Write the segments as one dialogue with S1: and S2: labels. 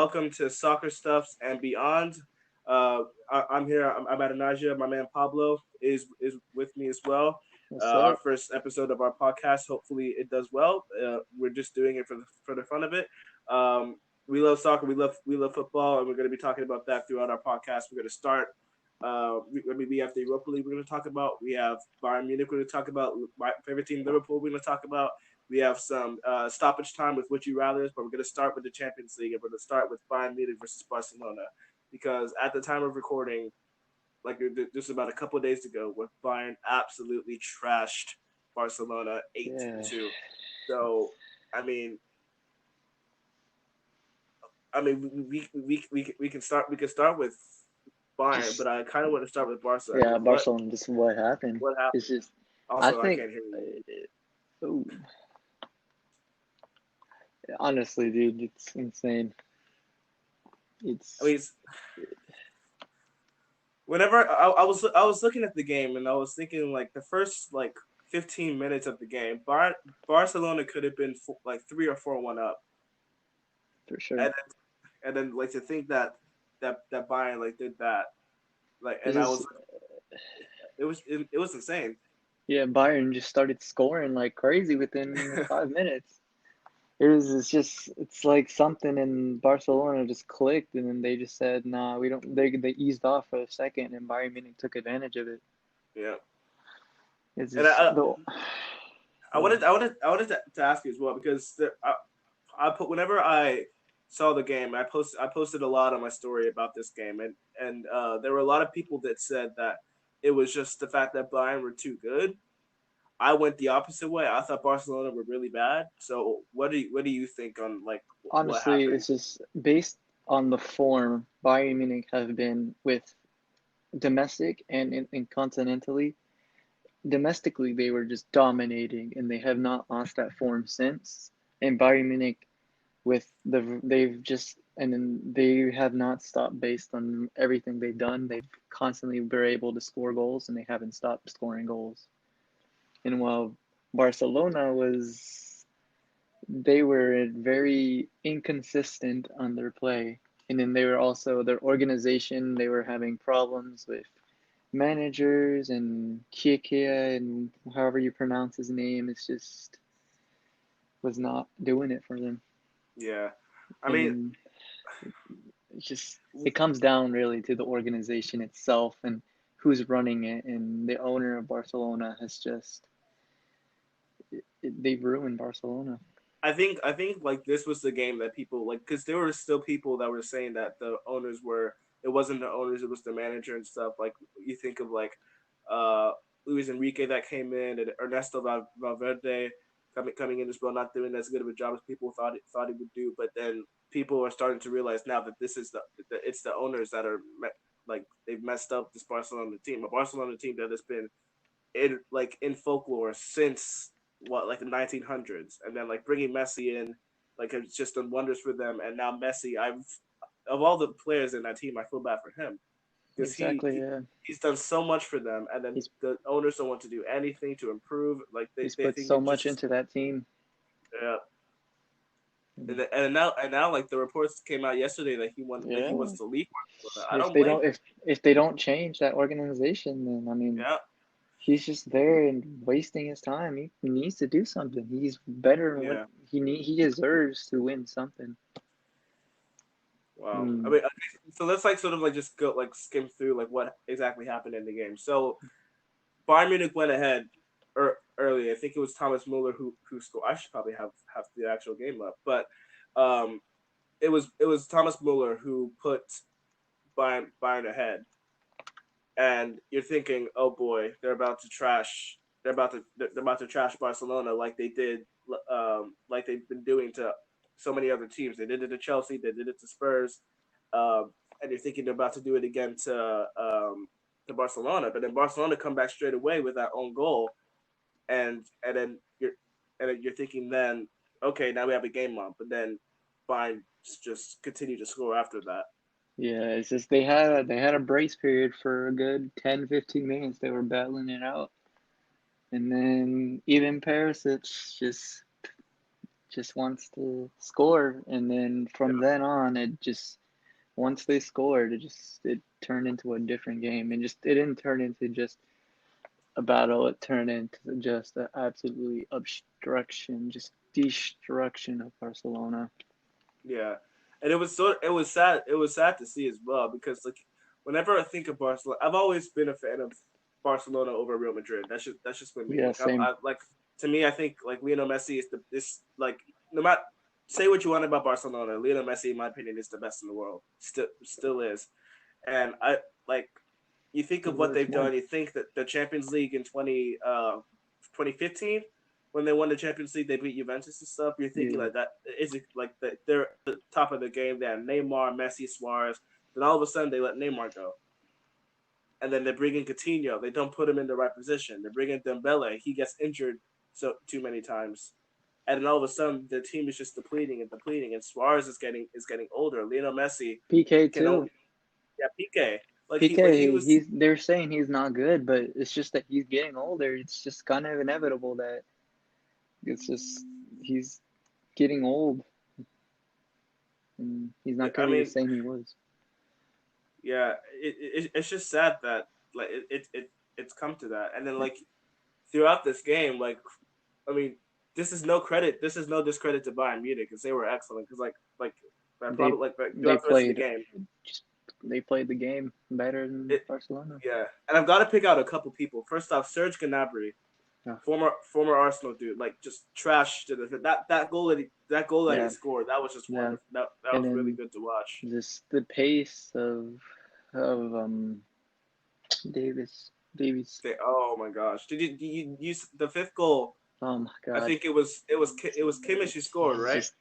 S1: welcome to Soccer Stuffs and Beyond. I'm here. I'm Adonijah. My man Pablo is with me as well.
S2: What's
S1: Our
S2: up?
S1: first episode of our podcast. Hopefully, it does well. We're just doing it for the fun of it. Um, we love soccer. We love football, and we're going to be talking about that throughout our podcast. We're going to start. We have the Europa League. We're going to talk about. We have Bayern Munich. We're going to talk about my favorite team, Liverpool. We're going to talk about. We have some stoppage time with Would You Rather's, but we're going to start with the Champions League, and we're going to start with Bayern Munich versus Barcelona, because at the time of recording, like just about a couple of days ago, where Bayern absolutely trashed Barcelona 8
S2: Yeah.
S1: 2. So, I mean, we can start with Bayern,
S2: Just
S1: but I kind of want to start with Barca. I
S2: yeah,
S1: mean,
S2: Barcelona. Just what happened.
S1: what happened?
S2: It's just I
S1: Also, I
S2: think
S1: can't hear you.
S2: ooh, honestly, dude, it's insane.
S1: I
S2: It's
S1: mean, whenever I was looking at the game and I was thinking like the first like 15 minutes of the game, Barcelona could have been like 3 or 4-1 up,
S2: for sure.
S1: and then like to think that Bayern like did that, like,
S2: It's
S1: and I
S2: just
S1: was it was insane.
S2: yeah, Bayern just started scoring like crazy within 5 minutes. It's like something in Barcelona just clicked, and then they just said, "Nah, we don't." They eased off for a second, and Bayern Munich took advantage of it.
S1: Yeah,
S2: It's
S1: and
S2: just the yeah.
S1: I wanted to ask you as well because I put whenever I saw the game, I posted a lot on my story about this game, and there were a lot of people that said that it was just the fact that Bayern were too good. I went the opposite way. I thought Barcelona were really bad. So what do you think on like what
S2: Honestly,
S1: happened?
S2: it's just based on the form Bayern Munich have been with domestic and in continentally. Domestically, they were just dominating, and they have not lost that form since. And Bayern Munich, they've just and then they have not stopped based on everything they've done. They've constantly been able to score goals, and they haven't stopped scoring goals. And while Barcelona was they were very inconsistent on their play. And then they were also their organization, they were having problems with managers and Kiekia and however you pronounce his name, it's just was not doing it for them.
S1: Yeah, I
S2: And
S1: mean,
S2: then it's just it comes down really to the organization itself and who's running it, and the owner of Barcelona has just they've ruined Barcelona.
S1: I think like this was the game that people like because there were still people that were saying that the owners were it wasn't the owners, it was the manager and stuff. Like you think of like uh Luis Enrique that came in, and Ernesto Valverde coming in as well, not doing as good of a job as people thought he would do. But then people are starting to realize now that this is it's the owners that are like they've messed up this Barcelona team, a Barcelona team that has been in folklore since what like the 1900s, and then like bringing Messi in, like it's just done wonders for them. And now Messi, I've of all the players in that team, I feel bad for him because
S2: Exactly, yeah.
S1: he's done so much for them, and then
S2: He's
S1: the owners don't want to do anything to improve. Like
S2: he's
S1: they
S2: put
S1: think
S2: so
S1: it
S2: much
S1: just
S2: into that team.
S1: yeah.
S2: And
S1: And now like the reports came out yesterday that he
S2: yeah,
S1: wants to leave Barcelona. I
S2: if
S1: don't
S2: they
S1: blame
S2: don't
S1: him.
S2: if they don't change that organization, then I mean,
S1: Yeah,
S2: he's just there and wasting his time. He needs to do something. He's better than what
S1: yeah.
S2: he deserves to win something. I
S1: Wow. I
S2: mean,
S1: mean, okay, so let's like sort of like just go like skim through like what exactly happened in the game. So Bayern Munich went ahead early. I think it was Thomas Muller who scored. I should probably have the actual game up, but um, it was Thomas Muller who put Bayern ahead, and you're thinking, oh boy, they're about to trash. They're about to trash Barcelona like they did, like they've been doing to so many other teams. They did it to Chelsea. They did it to Spurs, and you're thinking they're about to do it again to Barcelona. But then Barcelona come back straight away with that own goal, and then you're thinking then, okay, now we have a game on. But then Bayern just continue to score after that.
S2: yeah, it's just they had a brace period for a good 10-15 minutes. They were battling it out, and then even Perisic just just wants to score, and then from then on, it just once they scored, it turned into a different game, and just it didn't turn into just a battle. It turned into just an absolutely obstruction, just destruction of Barcelona.
S1: Yeah, and it was sad to see as well because like whenever I think of Barcelona, I've always been a fan of Barcelona over Real Madrid. That's just been me.
S2: Yeah,
S1: Like
S2: same.
S1: like to me, I think like Lionel Messi is this like no matter say what you want about Barcelona, Lionel Messi, in my opinion, is the best in the world. Still is, and I like you think of what
S2: Worth
S1: they've
S2: more.
S1: done. You think that the Champions League in 2015 when they won the Champions League, they beat Juventus and stuff. You're thinking
S2: Yeah.
S1: like that is it like that they're at the top of the game. They have Neymar, Messi, Suarez. Then all of a sudden they let Neymar go, and then they bring in Coutinho. They don't put him in the right position. They bring in Dembele. He gets injured so too many times, and then all of a sudden the team is just depleting and depleting. And Suarez is getting older. Lionel Messi
S2: PK
S1: can only
S2: too.
S1: PK like he
S2: PK,
S1: was.
S2: they're saying he's not good, but it's just that he's getting older. It's just kind of inevitable that it's just he's getting old, and he's
S1: Yeah,
S2: not
S1: I
S2: good at the
S1: mean,
S2: same he was.
S1: yeah, it's just sad that like it's come to that, and then like throughout this game, like I mean, this is no credit, this is no discredit to Bayern Munich because they were excellent. Because like I
S2: They
S1: probably like
S2: they
S1: throughout the rest of the
S2: played
S1: game,
S2: just they played the game better than
S1: it
S2: Barcelona.
S1: yeah, and I've got to pick out a couple people. First off, Serge Gnabry,
S2: Yeah,
S1: former Arsenal dude, like just trash to that goal that he
S2: yeah,
S1: scored. That was just
S2: yeah.
S1: wonderful. That
S2: And
S1: was really
S2: then
S1: good to watch.
S2: just the pace of Davis.
S1: Oh my gosh, did you the fifth goal?
S2: Oh my
S1: I
S2: God,
S1: think it was Kimmich who scored,
S2: he's
S1: right?
S2: just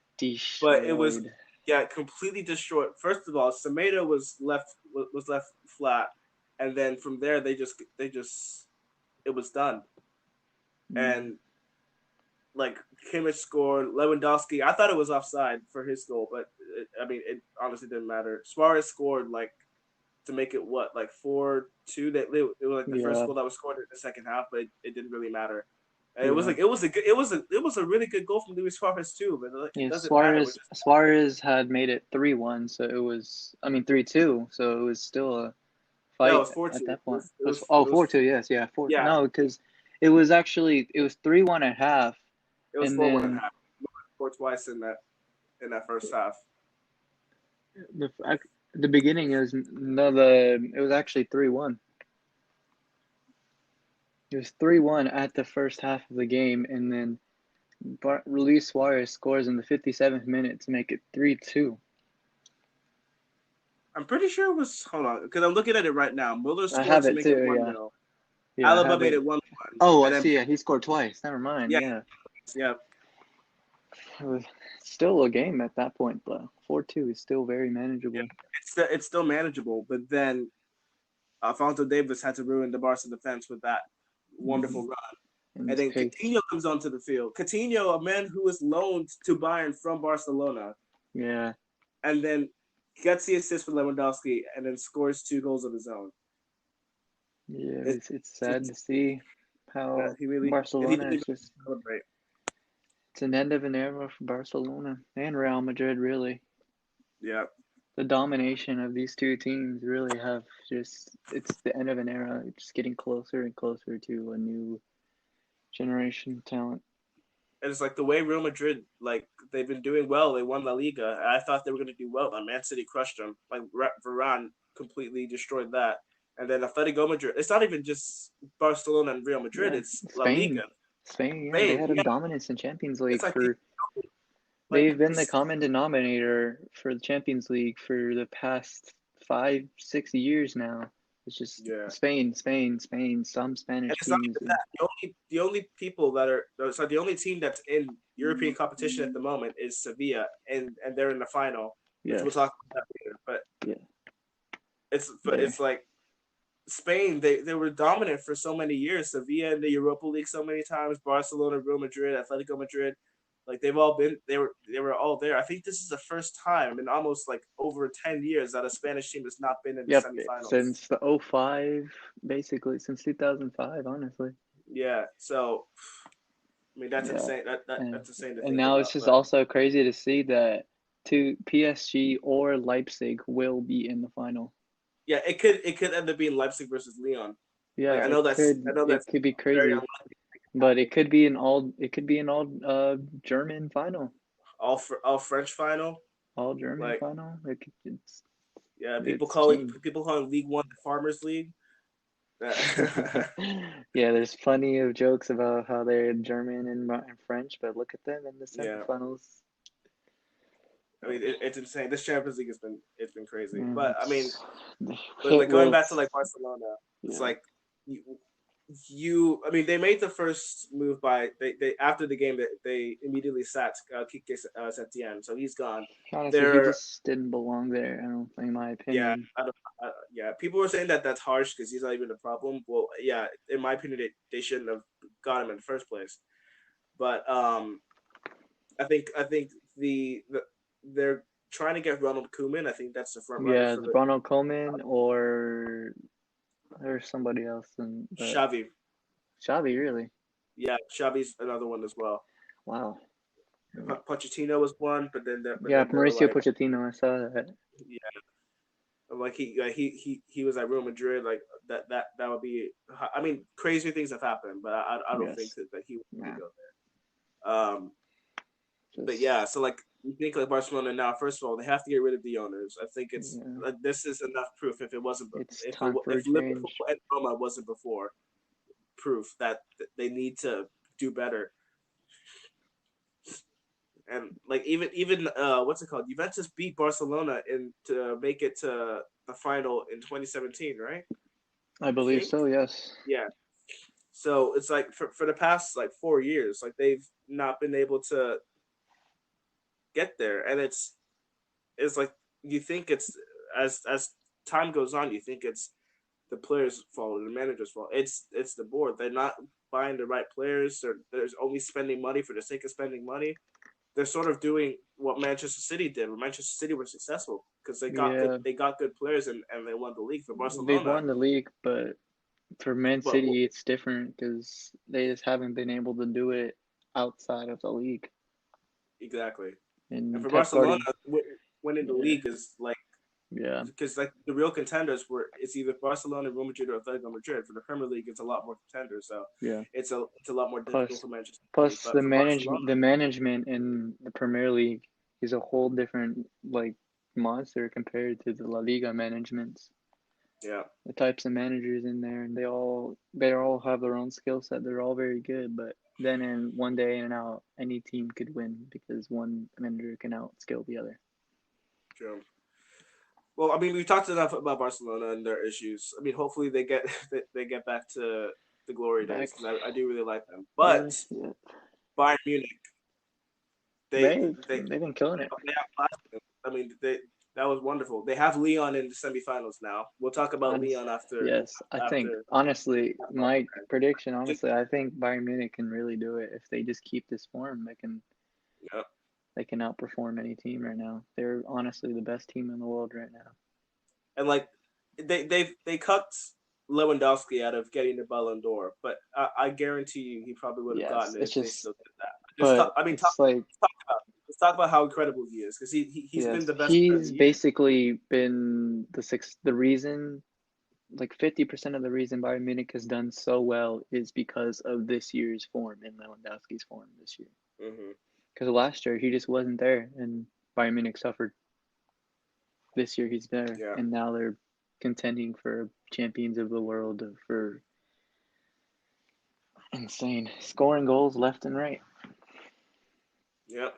S1: But it was
S2: destroyed.
S1: yeah, completely destroyed. First of all, Semedo was left flat, and then from there they just it was done.
S2: Mm,
S1: And like Kimmich scored, Lewandowski. I thought it was offside for his goal, but it honestly didn't matter. Suarez scored like to make it what like 4-2. That it was like the first
S2: yeah,
S1: goal that was scored in the second half, but it didn't really matter. And it was
S2: yeah.
S1: like it was a really good goal from Luis Suarez too, but like, it
S2: Yeah,
S1: doesn't matter. It was just
S2: Suarez had made it 3-1, so it was, I mean 3-2, so it was still a
S1: no, it
S2: fight
S1: was four
S2: at
S1: two.
S2: that point.
S1: It was
S2: Oh,
S1: it was
S2: 4-2, yes, yeah, 4.
S1: yeah,
S2: No, because it was 3-1 at half,
S1: it was
S2: and
S1: 4-1 and a
S2: then
S1: half. Scored twice in that first half.
S2: the beginning it was no the it was actually 3-1. It was 3-1 at the first half of the game, and then Luis Suarez scores in the 57th minute to make it 3-2.
S1: I'm pretty sure it was. Hold on, because I'm looking at it right now. Muller
S2: I
S1: scored
S2: have
S1: to
S2: it
S1: make it
S2: too,
S1: one
S2: yeah.
S1: 0
S2: Yeah, I
S1: Alaba
S2: have
S1: made
S2: it.
S1: it 1-1,
S2: Oh, I
S1: and then
S2: see. Yeah, he scored twice. Never mind.
S1: yeah,
S2: Yeah.
S1: yeah,
S2: It was still a game at that point, though. 4-2 is still very
S1: yeah.
S2: manageable.
S1: It's still manageable, but then Alfonso Davis had to ruin the Barca defense with that
S2: Hmm.
S1: wonderful run.
S2: And
S1: And
S2: his
S1: then
S2: pace.
S1: Coutinho comes onto the field. Coutinho, a man who was loaned to Bayern from Barcelona,
S2: Yeah.
S1: and then gets the assist for Lewandowski, and then scores 2 goals of his own.
S2: Yeah,
S1: It's,
S2: it's sad to see
S1: yeah,
S2: how
S1: he
S2: Barcelona
S1: really
S2: is just
S1: celebrate.
S2: it's an end of an era for Barcelona and Real Madrid, really.
S1: Yeah,
S2: The domination of these two teams really have just it's the end of an era. It's just getting closer and closer to a new generation of talent.
S1: and it's like the way Real Madrid, like they've been doing well. They won La Liga. And I thought they were going to do well, but Man City crushed them. Like Varane completely destroyed that. And then Atletico Madrid. It's not even just Barcelona and Real Madrid.
S2: Yeah.
S1: It's La
S2: Spain.
S1: Liga,
S2: Spain, yeah, they
S1: Spain.
S2: had a
S1: Yeah,
S2: dominance in Champions
S1: it's
S2: League
S1: like
S2: for
S1: like
S2: they've been the common denominator for the Champions League for the past 5, 6 years now. It's just
S1: yeah.
S2: Spain, Spain, Spain, some
S1: And
S2: Spanish
S1: it's not
S2: teams.
S1: even that. The only people that are sorry, the only team that's in European competition at the moment is Sevilla, and they're in the final, which we'll
S2: Yes.
S1: talk about later. But
S2: Yeah. They
S1: it's like Spain, they were dominant for so many years. Sevilla in the Europa League so many times, Barcelona, Real Madrid, Atletico Madrid, like they were all there. I think this is the first time in almost like over 10 years that a Spanish team has not been in the
S2: Yep,
S1: semifinals.
S2: since the '05, basically since 2005, honestly.
S1: Yeah, so I mean, that's
S2: Yeah,
S1: insane.
S2: and
S1: That's insane to
S2: and
S1: think
S2: now
S1: about.
S2: it's just
S1: But
S2: also crazy to see that two PSG or Leipzig will be in the final.
S1: yeah, it could end up being Leipzig versus Lyon. Like
S2: Yeah,
S1: I know
S2: it
S1: that's
S2: could be
S1: very
S2: crazy,
S1: unlikely to
S2: but
S1: happen.
S2: it could be an all German final,
S1: All French final.
S2: all German
S1: Like
S2: final.
S1: yeah,
S2: It's
S1: people calling League One the Farmers League.
S2: Yeah, there's plenty of jokes about how they're German and French, but look at them in the
S1: Yeah,
S2: semifinals.
S1: I mean it's insane. This Champions League it's been crazy.
S2: Mm,
S1: But I mean,
S2: it's hit
S1: like going back to
S2: with
S1: like Barcelona, it's
S2: yeah.
S1: like you, I mean they made the first move by they after the game that they immediately sat Kike Setien, so he's gone.
S2: Honestly, he
S1: They're
S2: just didn't belong there. I don't think, in my
S1: yeah,
S2: opinion.
S1: yeah. People were saying that that's harsh because he's not even a problem. Well, yeah, in my opinion, they shouldn't have got him in the first place. But I think they're trying to get Ronald Koeman. I think that's the front runner
S2: Yeah,
S1: for the
S2: Ronald Koeman or somebody else, but
S1: Xavi.
S2: Xavi really.
S1: Yeah, Xavi's another one as well.
S2: Wow.
S1: Pochettino was one, but
S2: Yeah,
S1: then they were
S2: Mauricio
S1: like,
S2: Pochettino, I saw that.
S1: yeah, like he was at Real Madrid. Like that would be. I mean, crazy things have happened, but I don't think
S2: Yes.
S1: that he would really
S2: Nah,
S1: go there. But
S2: just
S1: yeah, so like you think like Barcelona now. First of all, they have to get rid of the owners. I think it's
S2: yeah,
S1: like this is enough proof. If it wasn't,
S2: it's time for a
S1: if Liverpool
S2: change.
S1: and Roma wasn't before, proof that they need to do better. And like even what's it called? Juventus beat Barcelona in to make it to the final in 2017, right?
S2: I
S1: I
S2: believe
S1: think.
S2: so, yes.
S1: Yeah. So it's like for the past like 4 years, like they've not been able to get there, and it's like you think it's as time goes on, you think it's the players' fault or the manager's fault. It's the board. They're not buying the right players. They're only spending money for the sake of spending money. They're sort of doing what Manchester City did. When Manchester City were successful because
S2: Yeah,
S1: they got good players and they won the league. For
S2: they've
S1: Barcelona,
S2: won the league, but for Man
S1: but
S2: City, it's different because they just haven't been able to do it outside of the league.
S1: exactly. And
S2: And
S1: for
S2: Pep
S1: Barcelona,
S2: Guardiola,
S1: winning the
S2: yeah,
S1: league is like
S2: yeah.
S1: because like the real contenders were it's either Barcelona, Real Madrid, or Atletico Madrid. For the Premier League, it's a lot more contenders, so
S2: Yeah.
S1: it's a lot more difficult
S2: Plus,
S1: for Manchester City.
S2: plus
S1: But for Barcelona,
S2: the management in the Premier League is a whole different like monster compared to the La Liga managements.
S1: yeah,
S2: The types of managers in there, and they all have their own skill set. They're all very good, but then in one day in and out, any team could win because one manager can outskill the other.
S1: true. Well, I mean, we talked enough about Barcelona and their issues. I mean, hopefully they get they get back to the glory days
S2: Back,
S1: because I do really like them.
S2: yeah,
S1: But
S2: yeah.
S1: Bayern Munich, they they
S2: They've been killing it.
S1: they have class. I mean, that was wonderful. They have Lyon in the semifinals now. We'll talk about
S2: Honest,
S1: Lyon
S2: yes, I think
S1: after
S2: honestly, my prediction,
S1: just
S2: honestly, I think Bayern Munich can really do it if they just keep this form.
S1: yeah.
S2: They can outperform any team right now. They're honestly the best team in the world right now.
S1: And like they cut Lewandowski out of getting the Ballon d'Or, but I guarantee you he probably would have
S2: Yes,
S1: gotten it
S2: it's
S1: if they
S2: just,
S1: still did that. Just
S2: but
S1: I mean,
S2: it's like,
S1: talk about let's talk about how incredible he is because he's been
S2: yes,
S1: the best player of
S2: he's
S1: the year.
S2: basically been the reason, like 50% of the reason Bayern Munich has done so well is because of this year's form and Lewandowski's form this year.
S1: Hmm.
S2: Because last year he just wasn't there and Bayern Munich suffered. This year he's there,
S1: Yeah,
S2: and now they're contending for champions of the world for insane scoring goals left and right.
S1: yeah.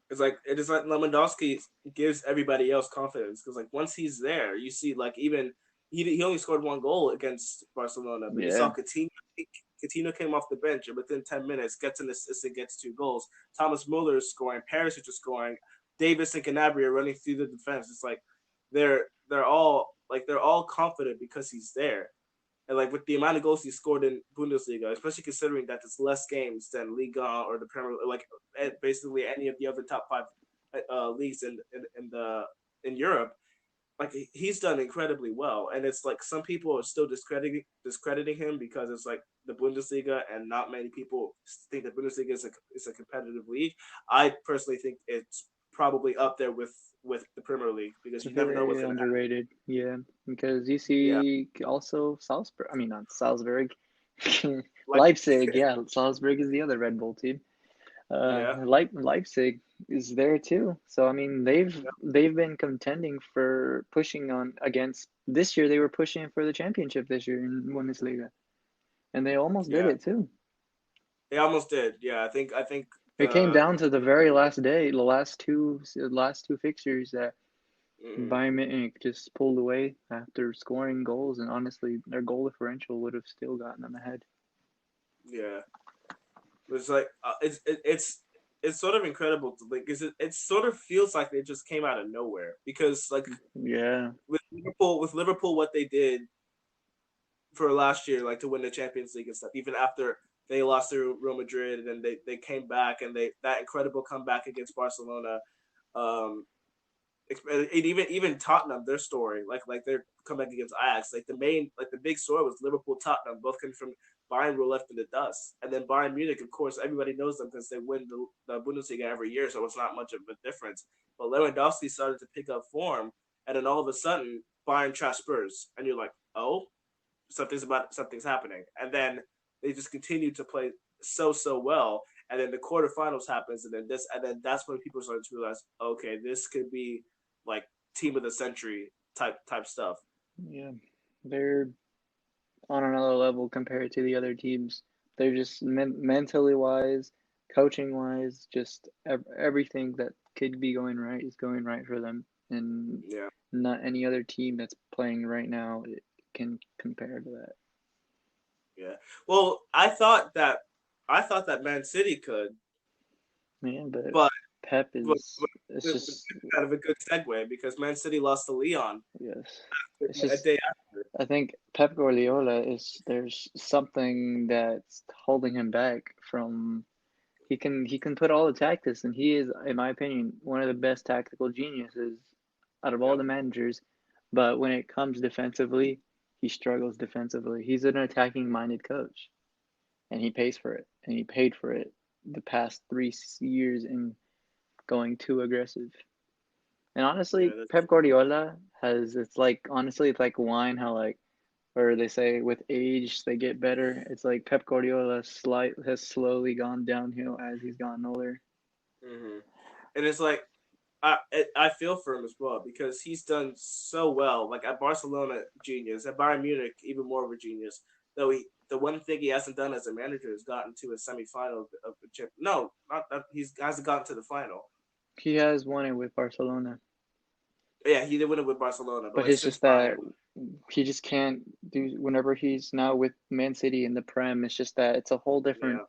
S1: It is like Lewandowski gives everybody else confidence because like once he's there, you see like even he only scored one goal against Barcelona, but you saw
S2: Yeah,
S1: Coutinho. Coutinho came off the bench and within 10 minutes gets an assist and gets two goals. Thomas Muller is scoring, Perisic is scoring, Davis and Gnabry are running through the defense. It's like they're all confident because he's there. And like with the amount of goals he scored in Bundesliga, especially considering that it's less games than Liga or the Premier, like basically any of the other top five leagues in Europe, like he's done incredibly well, and it's like some people are still discrediting him because it's like the Bundesliga, and not many people think the Bundesliga is a competitive league. I personally think it's probably up there with the Premier League because
S2: It's
S1: you never know
S2: very
S1: what's gonna happen.
S2: underrated. Yeah, because you
S1: Yeah,
S2: see also Salzburg. I mean, not Salzburg.
S1: like
S2: Leipzig. Yeah, Salzburg is the other Red Bull team.
S1: yeah,
S2: Leipzig is there too. So I mean, they've been contending for pushing on against this year. They were pushing for the championship this year in Bundesliga, and they almost did
S1: yeah,
S2: it too.
S1: they almost did. Yeah, I think
S2: It came
S1: the
S2: down to the very last day, the last two fixtures that
S1: mm,
S2: Bayern Munich just pulled away after scoring goals, and honestly, their goal differential would have still gotten them ahead.
S1: yeah. It's like it's sort of incredible to like because it sort of feels like they just came out of nowhere because like
S2: Yeah,
S1: with Liverpool what they did for last year like to win the Champions League and stuff even after they lost to Real Madrid and then they came back and they that incredible comeback against Barcelona. um and even Tottenham, their story, like their comeback against Ajax, like the big story was Liverpool, Tottenham, both came from Bayern were left in the dust, and then Bayern Munich, of course, everybody knows them because they win the Bundesliga every year, so it's not much of a difference. But Lewandowski started to pick up form, and then all of a sudden Bayern trash Spurs, and you're like, oh, something's happening, and then they just continue to play so well, and then the quarterfinals happens, and then that's when people start to realize, okay, this could be like team of the century type stuff.
S2: yeah, they're on another level compared to the other teams. They're just mentally wise, coaching wise, just everything that could be going right is going right for them, and
S1: Yeah,
S2: not any other team that's playing right now can compare to that.
S1: yeah. Well, I thought that Man City could,
S2: Man, but
S1: but
S2: Pep
S1: but,
S2: is
S1: but
S2: it's
S1: this is
S2: just
S1: kind of a good segue because Man City lost to Leon
S2: yes, it's
S1: a
S2: just
S1: day after.
S2: I think Pep Guardiola is there's something that's holding him back from he can put all the tactics, and he is, in my opinion, one of the best tactical geniuses out of all
S1: Yep.
S2: the managers. But when it comes defensively, he struggles defensively. He's an attacking minded coach, and he pays for it, and he paid for it the past 3 years in going too aggressive. And
S1: Yeah,
S2: honestly,
S1: that's
S2: Pep Guardiola has it's like honestly it's like wine, how like or they say with age they get better. It's like Pep Guardiola has slowly gone downhill as he's gotten older.
S1: hmm and it's like I feel for him as well because he's done so well. Like at Barcelona, genius. At Bayern Munich, even more of a genius. Though the one thing he hasn't done as a manager is gotten to a semifinal of the chip. No, not that he hasn't gotten to the final.
S2: He has won it with Barcelona,
S1: Yeah, he did win it with Barcelona, but
S2: but
S1: like
S2: it's
S1: since
S2: just
S1: Bayern,
S2: that he just can't do whenever he's now with Man City in the Prem. It's just that it's a whole different
S1: yeah,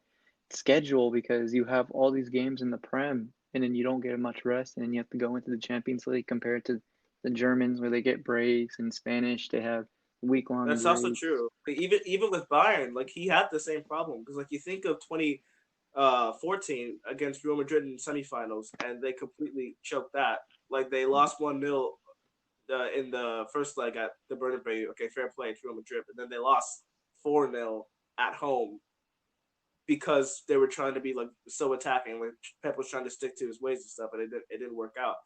S2: schedule because you have all these games in the Prem, and then you don't get much rest, and then you have to go into the Champions League compared to the Germans where they get breaks, and Spanish they have week-long
S1: that's also
S2: breaks.
S1: true. But even with Bayern, like he had the same problem because like you think of 2014 against Real Madrid in semifinals, and they completely choked that. Like they lost 1-0 in the first leg at the Bernabeu. Okay, fair play to Real Madrid, but then they lost 4-0 at home because they were trying to be like so attacking. Like Pep was trying to stick to his ways and stuff, and it didn't work out.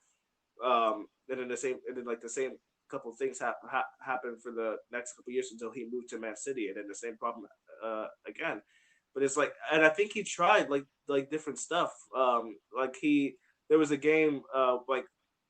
S1: And then the same couple of things happened for the next couple of years until he moved to Man City, and then the same problem again. But it's like, and I think he tried like different stuff. Like there was a game like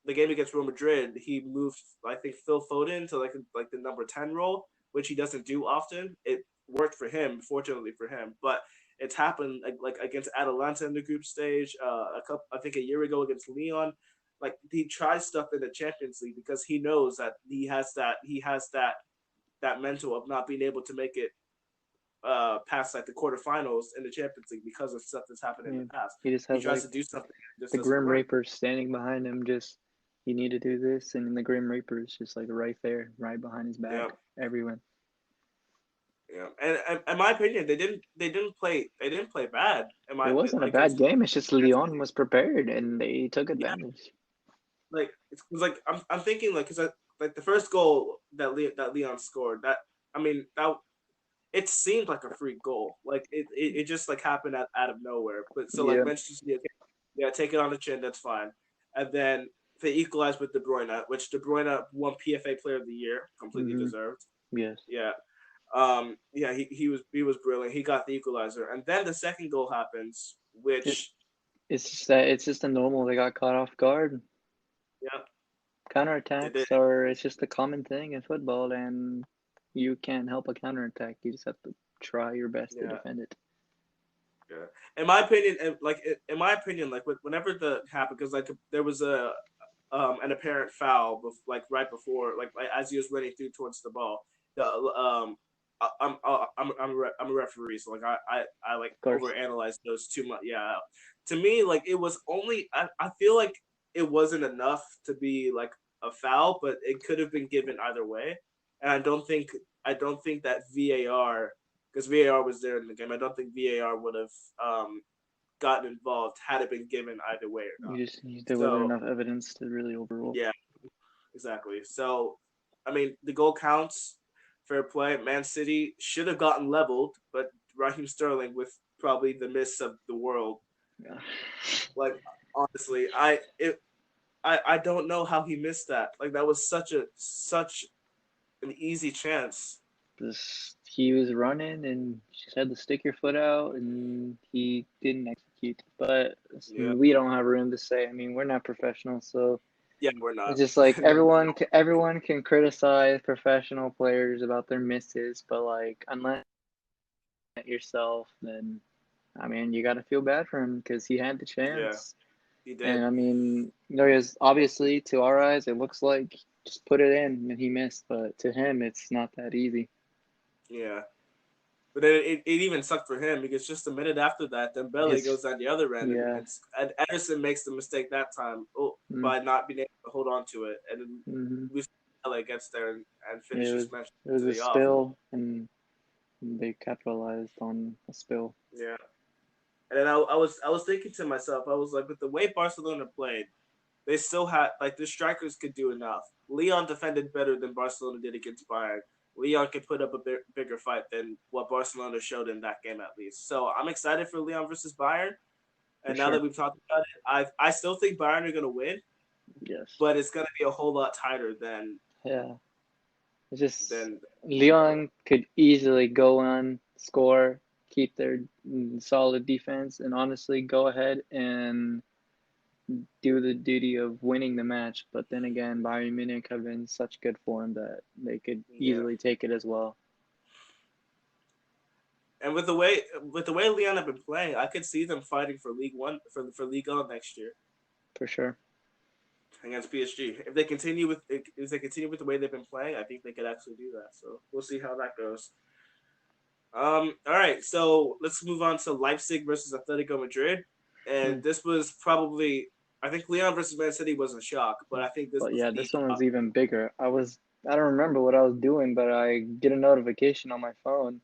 S1: the game against Real Madrid. He moved I think Phil Foden to like the number 10 role, which he doesn't do often. It worked for him, fortunately for him, but it's happened like against Atalanta in the group stage. I think a year ago against Lyon. Like he tries stuff in the Champions League because he knows that he has that mental of not being able to make it past like the quarterfinals in the Champions League because of stuff that's happened in the
S2: Yeah,
S1: past.
S2: he just
S1: He
S2: has
S1: tries
S2: like
S1: to do something and it just
S2: the
S1: doesn't
S2: Grim
S1: work.
S2: Reaper standing behind him, just you need to do this, and the Grim Reaper is just like right there, right behind his
S1: Yeah,
S2: back, everyone.
S1: yeah. And in my opinion, they didn't play bad. In
S2: It
S1: my
S2: wasn't a bad
S1: against
S2: game. It's just
S1: Man
S2: Lyon
S1: City.
S2: was prepared and they took
S1: Yeah,
S2: advantage.
S1: like it's like I'm thinking like because like the first goal that Leon scored, that it seemed like a free goal. Like it just like happened out of nowhere. But so like
S2: Yeah.
S1: Manchester City, okay, yeah, take it on the chin, that's fine. And then they equalized with De Bruyne, which De Bruyne won PFA Player of the Year, completely
S2: Mm-hmm.
S1: deserved.
S2: Yes.
S1: Yeah. Yeah, he was brilliant. He got the equalizer. And then the second goal happens,
S2: Just
S1: which
S2: it's just a normal. They got caught off guard.
S1: yeah, they did.
S2: Counterattacks are it's just a common thing in football, and you can't help a counterattack. You just have to try your best to
S1: Yeah.
S2: defend it.
S1: Yeah. In my opinion, like whenever the happened, because like there was an apparent foul, like right before, like as he was running through towards the ball. The I'm a referee, so like I like
S2: Of course.
S1: overanalyze those too much. Yeah, to me, like it was only I feel like it wasn't enough to be like a foul, but it could have been given either way. And I don't think that VAR, because VAR was there in the game. I don't think VAR would have gotten involved had it been given either way or not.
S2: There wasn't
S1: So
S2: enough evidence to really overrule.
S1: yeah, exactly. So, I mean, the goal counts. Fair play. Man City should have gotten leveled, but Raheem Sterling, with probably the miss of the world,
S2: Yeah.
S1: like honestly, I don't know how he missed that. Like that was such an easy chance.
S2: He was running and just had to stick your foot out, and he didn't execute. But
S1: Yeah,
S2: we don't have room to say. I mean, we're not professionals, so
S1: yeah, we're not.
S2: it's just like everyone can criticize professional players about their misses, but like unless you yourself, then I mean, you got to feel bad for him because he had the
S1: Yeah,
S2: chance.
S1: he
S2: And
S1: did.
S2: I mean, there is obviously to our eyes, it looks like just put it in and he missed, but to him, it's not that easy.
S1: Yeah. But it even sucked for him because just a minute after that, Dembele
S2: His
S1: goes on the other end,
S2: Yeah.
S1: and Ederson makes the mistake that time
S2: Mm,
S1: by not being able to hold on to it, and then
S2: mm-hmm.
S1: Dembele gets there and
S2: It
S1: finishes
S2: was
S1: Manchester
S2: it was a
S1: City off.
S2: spill, and they capitalized on a spill.
S1: Yeah, and then I was thinking to myself, I was like, with the way Barcelona played, they still had like the strikers could do enough. Lyon defended better than Barcelona did against Bayern. Lyon could put up a bigger fight than what Barcelona showed in that game, at least. So I'm excited for Lyon versus Bayern.
S2: For
S1: And now that
S2: sure.
S1: we've talked about it, I still think Bayern are going to win,
S2: Yes.
S1: but it's going to be a whole lot tighter than
S2: Yeah. It's just
S1: than
S2: Lyon could easily go on, score, keep their solid defense, and honestly go ahead and do the duty of winning the match. But then again, Bayern Munich have been such good form that they could
S1: yeah.
S2: easily take it as well.
S1: And with the way Lyon have been playing, I could see them fighting for League One for League One next year
S2: For sure.
S1: against PSG. If they continue with the way they've been playing, I think they could actually do that. So we'll see how that goes. All right, so let's move on to Leipzig versus Atletico Madrid,
S2: Hmm.
S1: and this was probably I think Lyon versus Man City was a shock, but I think this
S2: But
S1: was
S2: yeah,
S1: the
S2: this one was
S1: shock.
S2: even bigger. I don't remember what I was doing, but I get a notification on my phone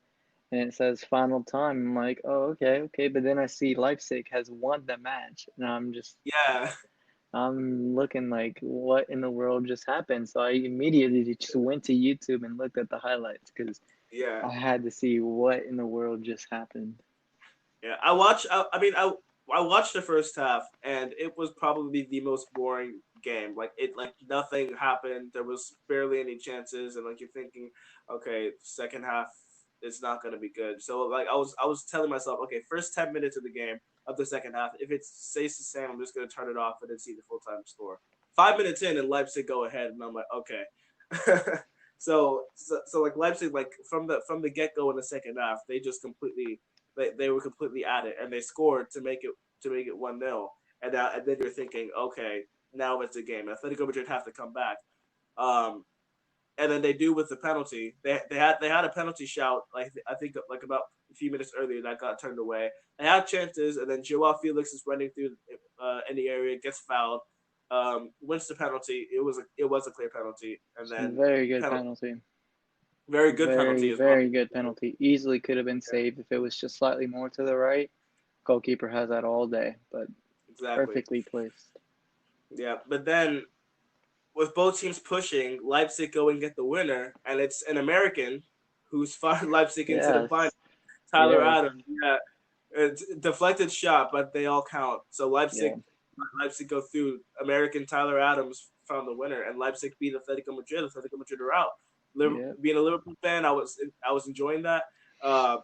S2: and it says final time. I'm like, oh, okay, okay. But then I see Leipzig has won the match, and
S1: Yeah,
S2: I'm looking like, what in the world just happened? So I immediately just went to YouTube and looked at the highlights because
S1: yeah,
S2: I had to see what in the world just happened.
S1: yeah. I watched the first half, and it was probably the most boring game. Like nothing happened. There was barely any chances, and like you're thinking, okay, second half is not gonna be good. So like I was telling myself, okay, first 10 minutes of the game of the second half, if it stays the same, I'm just gonna turn it off and then see the full time score. 5 minutes in, and Leipzig go ahead, and I'm like, okay. So like Leipzig, like from the get go in the second half, they just completely they were completely at it, and they scored to make it 1-0. And then you're thinking, okay, now it's a game. Atletico Madrid have to come back. Um, and then they do with the penalty. They had a penalty shout, like I think like about a few minutes earlier, that got turned away. They had chances, and then Joao Felix is running through in the area, gets fouled, wins the penalty. It was a clear penalty, and
S2: It's a
S1: then
S2: very good
S1: penalty,
S2: penalty.
S1: very good
S2: Very,
S1: penalty as well.
S2: very good penalty. Easily could have been
S1: Yeah,
S2: saved if it was just slightly more to the right. Goalkeeper has that all day, but
S1: exactly.
S2: perfectly placed.
S1: Yeah, but then with both teams pushing, Leipzig go and get the winner, and it's an American who's fired Leipzig into the final.
S2: Yes.
S1: Tyler
S2: Yes.
S1: Adams, yeah, it's a deflected shot, but they all count. So
S2: Yeah.
S1: Leipzig go through. American Tyler Adams found the winner, and Leipzig beat Atletico Madrid. Atletico Madrid are out.
S2: Yeah.
S1: Being a Liverpool fan, I was enjoying that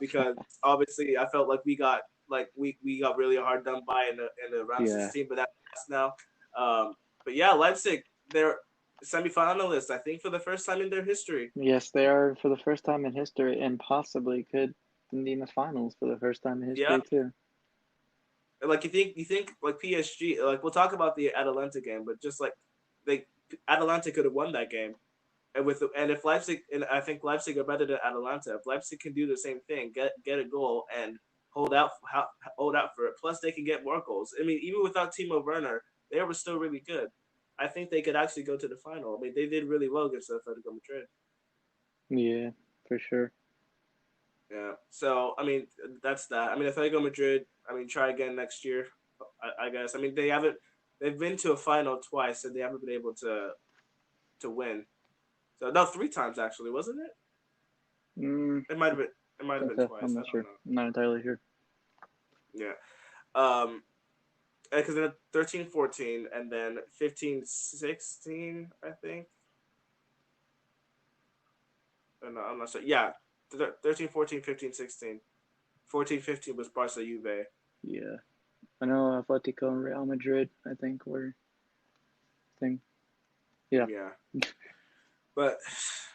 S1: because obviously I felt like we got really hard done by in the round of
S2: Yeah.
S1: 16, but that's now. But yeah, Leipzig, they're semifinalists, I think, for the first time in their history.
S2: Yes, they are for the first time in history, and possibly could be in the finals for the first time in
S1: Yeah,
S2: history too.
S1: like you think like PSG, like we'll talk about the Atalanta game, but just like they Atalanta could have won that game. And if Leipzig, and I think Leipzig are better than Atalanta. If Leipzig can do the same thing, get a goal and hold out hold out for it. Plus, they can get more goals. I mean, even without Timo Werner, they were still really good. I think they could actually go to the final. I mean, they did really well against Atletico Madrid.
S2: Yeah, for sure.
S1: Yeah. So I mean, that's that. I mean, Atletico Madrid. I mean, try again next year. I guess. I mean, they haven't. They've been to a final twice, and they haven't been able to win. So no, three times actually, wasn't it?
S2: Mm,
S1: It might have been. It might have
S2: think
S1: been
S2: so. I'm
S1: twice. I
S2: not
S1: don't
S2: sure.
S1: know.
S2: I'm not entirely sure.
S1: Yeah. Because then 13-14 and then 15-16, I think. No, I'm not sure. Yeah. 13-14, 15-16. 14-15 was Barca Juve.
S2: Yeah, I know Atletico and Real Madrid. I think were thing. Yeah.
S1: Yeah. But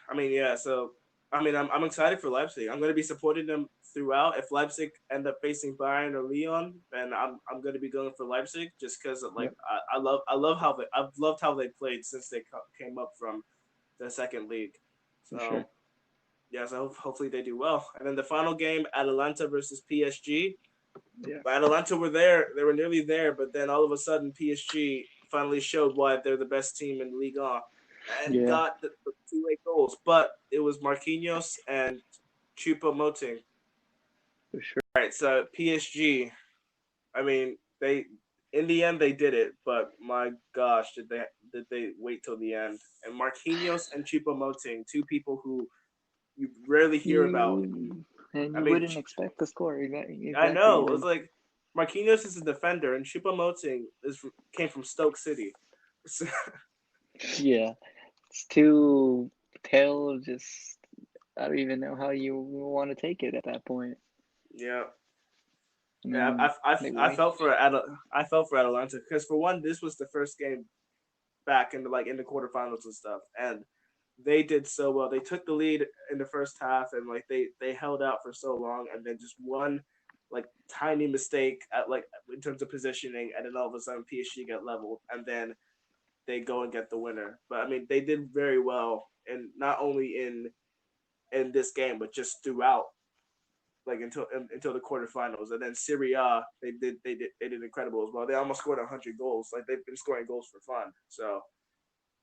S1: I mean, yeah. So I mean, I'm excited for Leipzig. I'm going to be supporting them throughout. If Leipzig end up facing Bayern or Lyon, then I'm going to be going for Leipzig just because like
S2: Yep.
S1: I love how I've loved how they played since they came up from the second league.
S2: For sure.
S1: So yeah, so hopefully they do well. And then the final game, Atalanta versus PSG.
S2: Yeah.
S1: But Atalanta were there; they were nearly there, but then all of a sudden, PSG finally showed why they're the best team in Ligue 1 and
S2: Yeah.
S1: got the two late goals. But it was Marquinhos and Choupo-Moting.
S2: For sure.
S1: All right, so PSG. I mean, they in the end they did it, but my gosh, did they wait till the end? And Marquinhos and Choupo-Moting, two people who you rarely hear about. I
S2: You
S1: mean,
S2: wouldn't expect the score exactly.
S1: I
S2: Exactly.
S1: know. It was
S2: Even.
S1: like Marquinhos is a defender, and Choupo-Moting came from Stoke City.
S2: Yeah. It's too pale. Just I don't even know how you want to take it at that point.
S1: Yeah,
S2: I
S1: yeah.
S2: mean, they
S1: I
S2: wait.
S1: felt for I felt for Atalanta because for one, this was the first game back in the quarterfinals and stuff, and they did so well. They took the lead in the first half, and like they held out for so long, and then just one like tiny mistake at like in terms of positioning, and then all of a sudden PSG get leveled, and then they go and get the winner. But I mean, they did very well, and not only in this game, but just throughout, like until the quarterfinals, and then Serie A, they did incredible as well. They almost scored 100 goals. Like they've been scoring goals for fun. So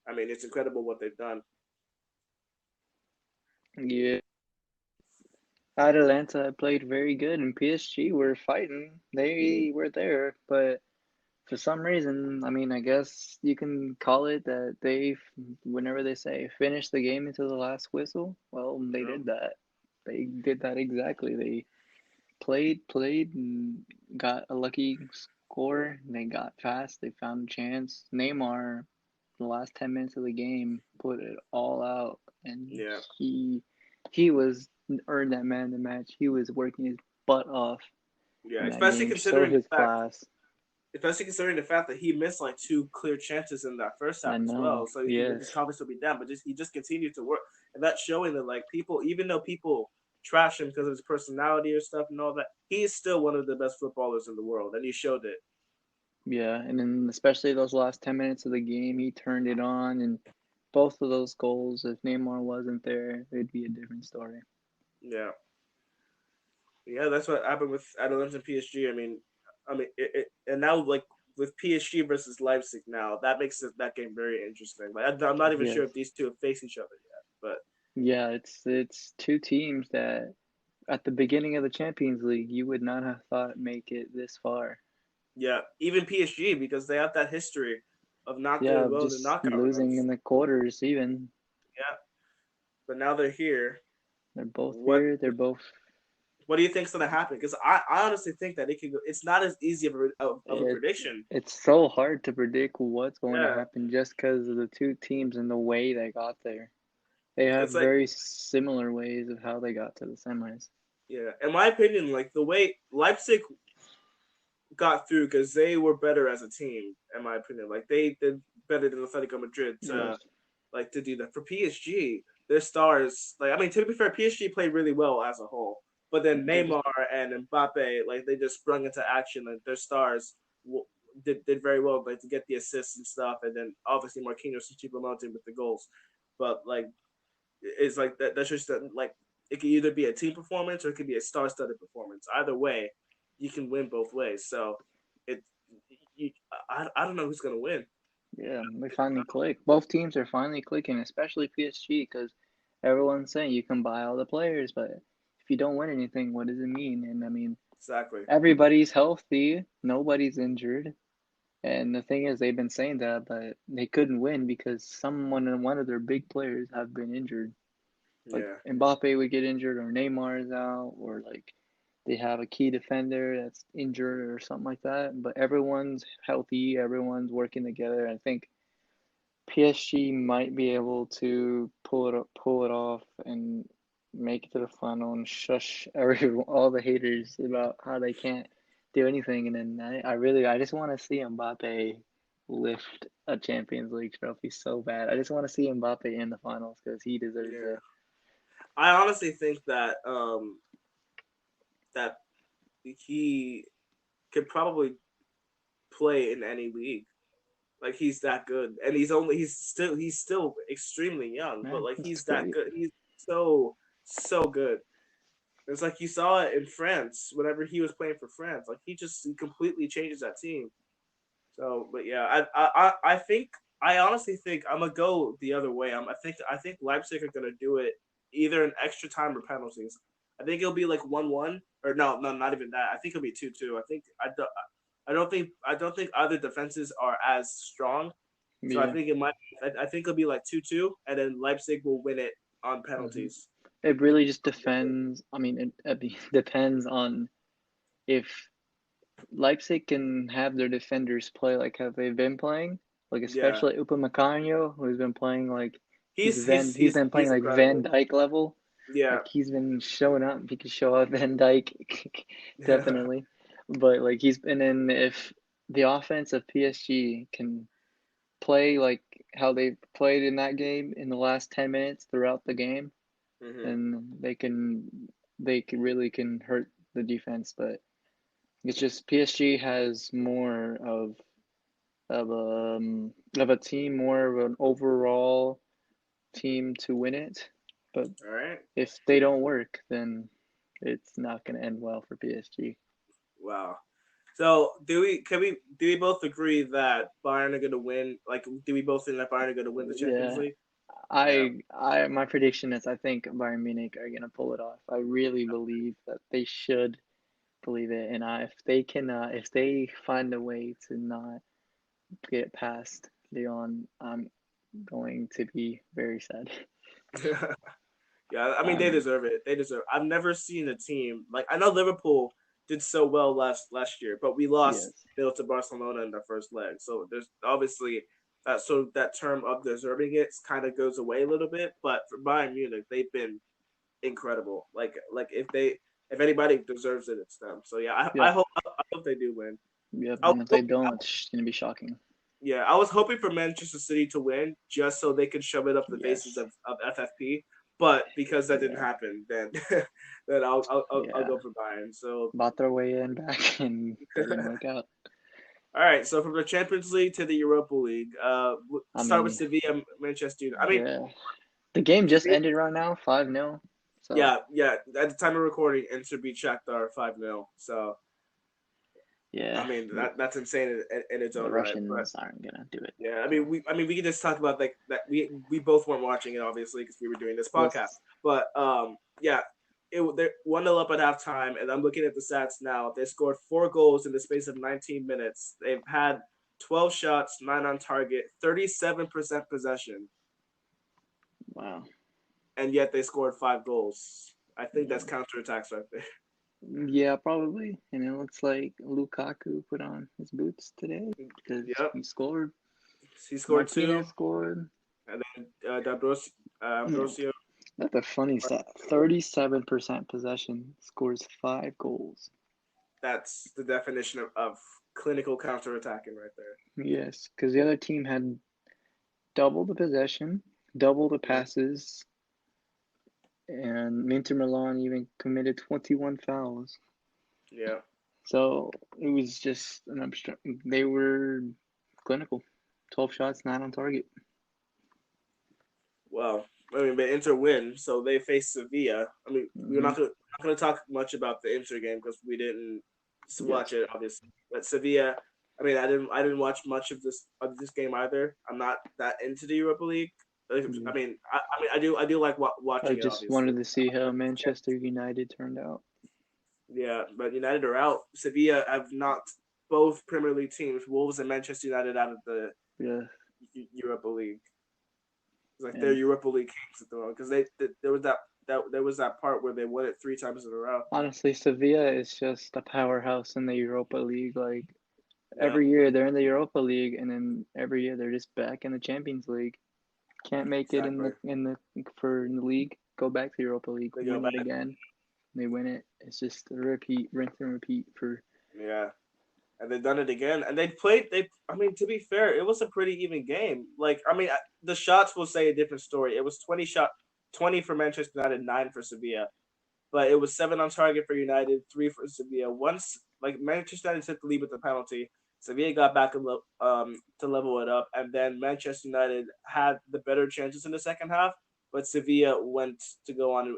S1: I mean, it's incredible what they've done.
S2: Yeah. Atalanta played very good, and PSG were fighting. They were there, but for some reason, I mean, I guess you can call it that whenever they say finish the game until the last whistle, well, they
S1: Yeah,
S2: did that. They did that exactly. They played, and got a lucky score. They got fast. They found a chance. Neymar, the last 10 minutes of the game, put it all out, and
S1: yeah,
S2: he was earned that man of the match. He was working his butt off
S1: yeah.
S2: in that game. Showed his class.
S1: Especially considering the fact that he missed like two clear chances in that first half
S2: I
S1: as well.
S2: know.
S1: So his
S2: Yes.
S1: confidence would be down, but he just continued to work, and that's showing that like people, even though people trash him because of his personality or stuff and all that, he is still one of the best footballers in the world, and he showed it.
S2: Yeah, and then especially those last 10 minutes of the game, he turned it on, and both of those goals, if Neymar wasn't there, it'd be a different story.
S1: Yeah, yeah, that's what happened with Atalanta and PSG. And now like with PSG versus Leipzig now, that makes that game very interesting. Like I'm not even sure
S2: Yes.
S1: if these two have faced each other yet, but
S2: Yeah, it's two teams that at the beginning of the Champions League you would not have thought make it this far.
S1: yeah, even PSG because they have that history. not
S2: Yeah,
S1: doing well in the
S2: just
S1: knockout
S2: losing
S1: rounds.
S2: in the quarters even.
S1: Yeah, but now they're here.
S2: They're both
S1: What
S2: here. They're both.
S1: what do you think's gonna happen? Because I honestly think that it could go. It's not as easy of a
S2: It,
S1: prediction.
S2: it's so hard to predict what's going to
S1: Yeah,
S2: happen just because of the two teams and the way they got there. They have
S1: it's like
S2: very similar ways of how they got to the semis.
S1: yeah. In my opinion, like the way Leipzig got through because they were better as a team. In my opinion, like they did better than Atletico Madrid
S2: Yes.
S1: to do that. For PSG, their stars, like I mean, to be fair, PSG played really well as a whole. But then Neymar and Mbappe, like they just sprung into action. Like their stars did very well, like to get the assists and stuff. And then obviously Marquinhos and Choupo-Moting with the goals. But like it's like that. That's just like it could either be a team performance or it could be a star-studded performance. Either way, you can win both ways. So it, you, I don't know who's gonna win.
S2: Yeah, they finally click. Both teams are finally clicking, especially PSG, because everyone's saying you can buy all the players, but if you don't win anything, what does it mean? And I mean,
S1: Exactly.
S2: everybody's healthy, nobody's injured. And the thing is, they've been saying that, but they couldn't win because one of their big players have been injured. Like
S1: Yeah.
S2: Mbappe would get injured, or Neymar is out, or like they have a key defender that's injured or something like that. But everyone's healthy, everyone's working together. I think PSG might be able to pull it off and make it to the final and shush all the haters about how they can't do anything. And then I just want to see Mbappe lift a Champions League trophy so bad. I just want to see Mbappe in the finals because he deserves
S1: Yeah.
S2: it.
S1: I honestly think that that he could probably play in any league. Like he's that good, and he's still extremely young, but
S2: Man,
S1: like
S2: that's
S1: he's that
S2: great.
S1: good. He's so good. It's like you saw it in France whenever he was playing for France. Like he completely changes that team. So, but yeah, I think I honestly think I'm gonna go the other way. I think Leipzig are gonna do it either in extra time or penalties. I think it'll be like 1-1 or no, not even that. I think it'll be 2-2. I don't think either defenses are as strong. So I
S2: Yeah.
S1: think it might. I think it'll be like 2-2, and then Leipzig will win it on
S2: hmm
S1: penalties.
S2: It really just depends. I mean, it depends on if Leipzig can have their defenders play like how they've been playing, like
S1: Yeah,
S2: especially Upamecano, who's been playing like he's been playing
S1: he's
S2: like Van
S1: incredible.
S2: Dyke level.
S1: Yeah,
S2: Like he's been showing up. He can show up Van Dyke definitely. But like he's been in if the offense of PSG can play like how they played in that game in the last 10 minutes throughout the game,
S1: hmm
S2: then they can really can hurt the defense, but it's just PSG has more of of a team, more of an overall team to win it. But
S1: All right.
S2: if they don't work, then it's not going to end well for PSG.
S1: Wow. So do we both agree that Bayern are going to win? Like, do we both think that Bayern are going to win the Champions
S2: Yeah,
S1: League? Yeah.
S2: I my prediction is I think Bayern Munich are going to pull it off. I really believe that they should believe it, and if they find a way to not get past Lyon, I'm going to be very sad.
S1: Yeah, I mean they
S2: Um,
S1: deserve it. They deserve. I've never seen a team like I know Liverpool did so well last year, but we lost
S2: yes,
S1: to Barcelona in the first leg. So there's obviously that term of deserving it kind of goes away a little bit. But for Bayern Munich, they've been incredible. Like if anybody deserves it, it's them. So yeah,
S2: yep,
S1: I hope they do win.
S2: yep.
S1: I was
S2: And if they
S1: hoping,
S2: don't, it's going to be shocking.
S1: yeah, I was hoping for Manchester City to win just so they could shove it up the faces
S2: Yes,
S1: of FFP. But because that didn't
S2: yeah,
S1: happen, then then I'll
S2: yeah.
S1: go for Bayern. So
S2: Bought their way in back, and that didn't work out.
S1: all right, so from the Champions League to the Europa League,
S2: I
S1: start with
S2: mean,
S1: Sevilla, Manchester United. I mean,
S2: yeah. The game just
S1: Sevilla,
S2: ended right now, 5-0. So,
S1: yeah. At the time of recording, Inter beat Shakhtar 5-0. So I
S2: yeah,
S1: mean that's insane in its
S2: the
S1: own right. But
S2: Russians aren't going to do it.
S1: yeah, I mean we can just talk about like that we both weren't watching it obviously because we were doing this
S2: Yes.
S1: podcast. But yeah, they're 1-0 up at halftime, and I'm looking at the stats now. They scored 4 goals in the space of 19 minutes. They've had 12 shots, 9 on target, 37% possession,
S2: Wow.
S1: and yet they scored 5 goals. I think that's counterattacks right there.
S2: Yeah, probably. And it looks like Lukaku put on his boots today because
S1: Yep,
S2: he scored.
S1: he scored 2,
S2: Martinez scored.
S1: and then D'Ambrosio.
S2: That's a funny stat. 37% possession, scores 5 goals.
S1: That's the definition of clinical counterattacking right there.
S2: Yes, because the other team had double the possession, double the passes, and Inter Milan even committed 21 fouls.
S1: Yeah.
S2: So it was just an abstract. They were clinical. 12 shots, 9 on target.
S1: Well, I mean, but Inter win, so they face Sevilla. I mean, we're
S2: Mm-hmm.
S1: not gonna talk much about the Inter game because we didn't watch
S2: Yes.
S1: it, obviously. But Sevilla, I mean, I didn't watch much of this game either. I'm not that into the Europa League. I
S2: Mm-hmm.
S1: mean, I do like
S2: I
S1: watching it,
S2: just
S1: obviously.
S2: wanted to see how Manchester United turned out.
S1: Yeah, but United are out. Sevilla have knocked both Premier League teams, Wolves and Manchester United, out of the
S2: Yeah.
S1: Europa League. It's like they're
S2: And
S1: Europa League kings at the moment because there was that part where they won it 3 times in a row.
S2: honestly, Sevilla is just a powerhouse in the Europa League. Like
S1: Yeah,
S2: every year they're in the Europa League, and then every year they're just back in the Champions League. Can't make it
S1: exactly.
S2: in the league. Go back to the Europa League,
S1: They go
S2: win
S1: back.
S2: it again. They win it. It's just a repeat, rinse and repeat for.
S1: Yeah, and they've done it again. And they played. I mean, to be fair, it was a pretty even game. Like, I mean, the shots will say a different story. It was 20 for Manchester United, 9 for Sevilla. But it was 7 on target for United, 3 for Sevilla. Once like Manchester United took the lead with the penalty, Sevilla got back to level it up, and then Manchester United had the better chances in the second half, but Sevilla went to go on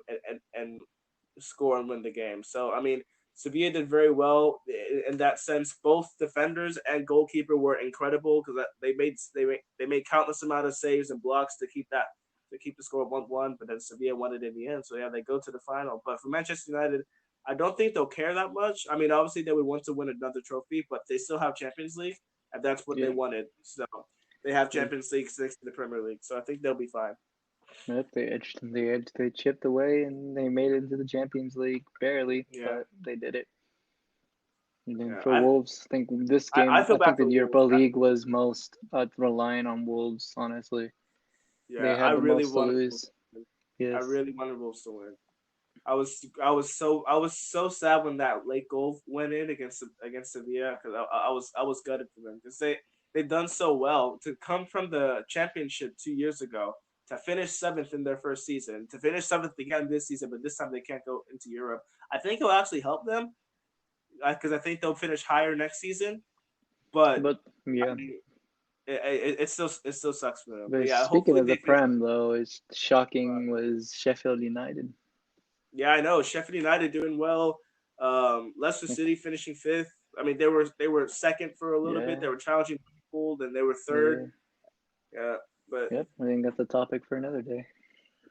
S1: and score and win the game. So I mean, Sevilla did very well in that sense. Both defenders and goalkeeper were incredible because they made countless amount of saves and blocks to keep the score 1-1, but then Sevilla won it in the end. So yeah, they go to the final. But for Manchester United, I don't think they'll care that much. I mean, obviously they would want to win another trophy, but they still have Champions League, and that's what they
S2: Yeah.
S1: wanted. So they have Champions League next to the Premier League. So I think they'll be fine.
S2: Yep, they chipped away and they made it into the Champions League barely,
S1: Yeah,
S2: but they did it. And then
S1: yeah.
S2: for Wolves, I think this game,
S1: I feel
S2: I think
S1: bad
S2: the
S1: for
S2: Europa
S1: Wolves.
S2: League was most relying on Wolves. Honestly, they
S1: Yeah,
S2: had the most to lose.
S1: I
S2: Yes,
S1: really wanted Wolves to win. I was so sad when that late goal went in against Sevilla because I was gutted for them because they've done so well to come from the championship 2 years ago to finish seventh in their first season to finish seventh again this season, but this time they can't go into Europe. I think it'll actually help them because I think they'll finish higher next season. But
S2: but
S1: I
S2: yeah.
S1: mean, it still sucks for them. But
S2: But
S1: yeah,
S2: speaking
S1: hopefully
S2: of the
S1: they finish.
S2: Prem, though, it's shocking was Sheffield United.
S1: Yeah, I know. Sheffield United doing well. Leicester City finishing fifth. I mean, they were second for a little bit.
S2: Yeah,
S1: They were challenging Liverpool, then they were third.
S2: yeah,
S1: Yeah, but
S2: yep. I think that's a topic for another day.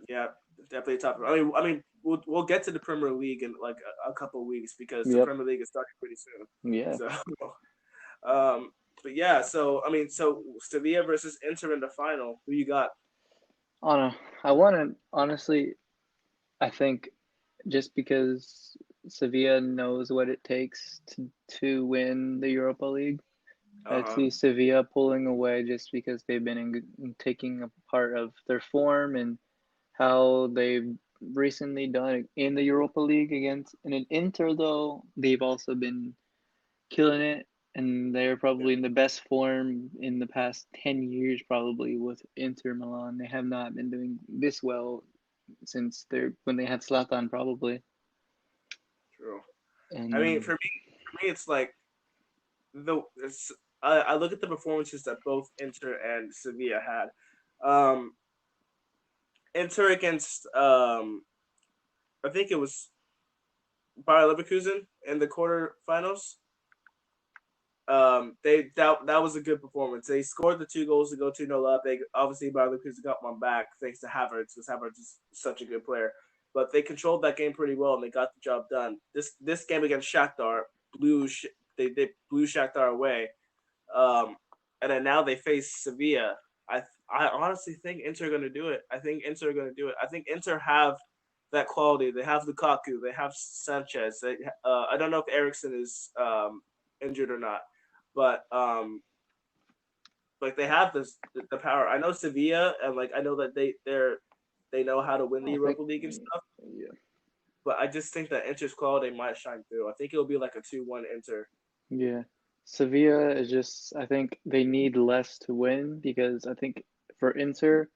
S1: yeah, definitely top. I mean, we'll get to the Premier League in like a couple of weeks because the
S2: Yep.
S1: Premier League is starting pretty soon.
S2: Yeah.
S1: So, but yeah, so I mean, so Sevilla versus Inter in the final. Who you got?
S2: Anna, I want to honestly. I think just because Sevilla knows what it takes to win the Europa League,
S1: Uh
S2: I
S1: huh.
S2: see Sevilla pulling away just because they've been taking a part of their form and how they've recently done in the Europa League against and in Inter though they've also been killing it and they're
S1: Yeah.
S2: probably in the best form in the past 10 years probably with Inter Milan. They have not been doing this well since they're when they had Zlatan probably.
S1: True. I mean,
S2: And
S1: for me, it's like the it's, I look at the performances that both Inter and Sevilla had. Um, Inter against I think it was Bayer Leverkusen in the quarterfinals. That was a good performance. They scored the 2 goals to go 2-0 up. They obviously Bayer Leverkusen got one back thanks to Havertz because Havertz is such a good player. But they controlled that game pretty well and they got the job done. This game against Shakhtar blew they blew Shakhtar away. Um, and then now they face Sevilla. I honestly think Inter are going to do it. I think Inter are going to do it. I think Inter have that quality. They have Lukaku. They have Sanchez. I don't know if Ericsson is injured or not, but like they have the power. I know Sevilla, and like I know that they know how to win the
S2: I think
S1: Europa League and stuff.
S2: yeah,
S1: But I just think that Inter's quality might shine through. I think it'll be like a 2-1 Inter.
S2: yeah. Sevilla is just I think they need less to win because I think for Inter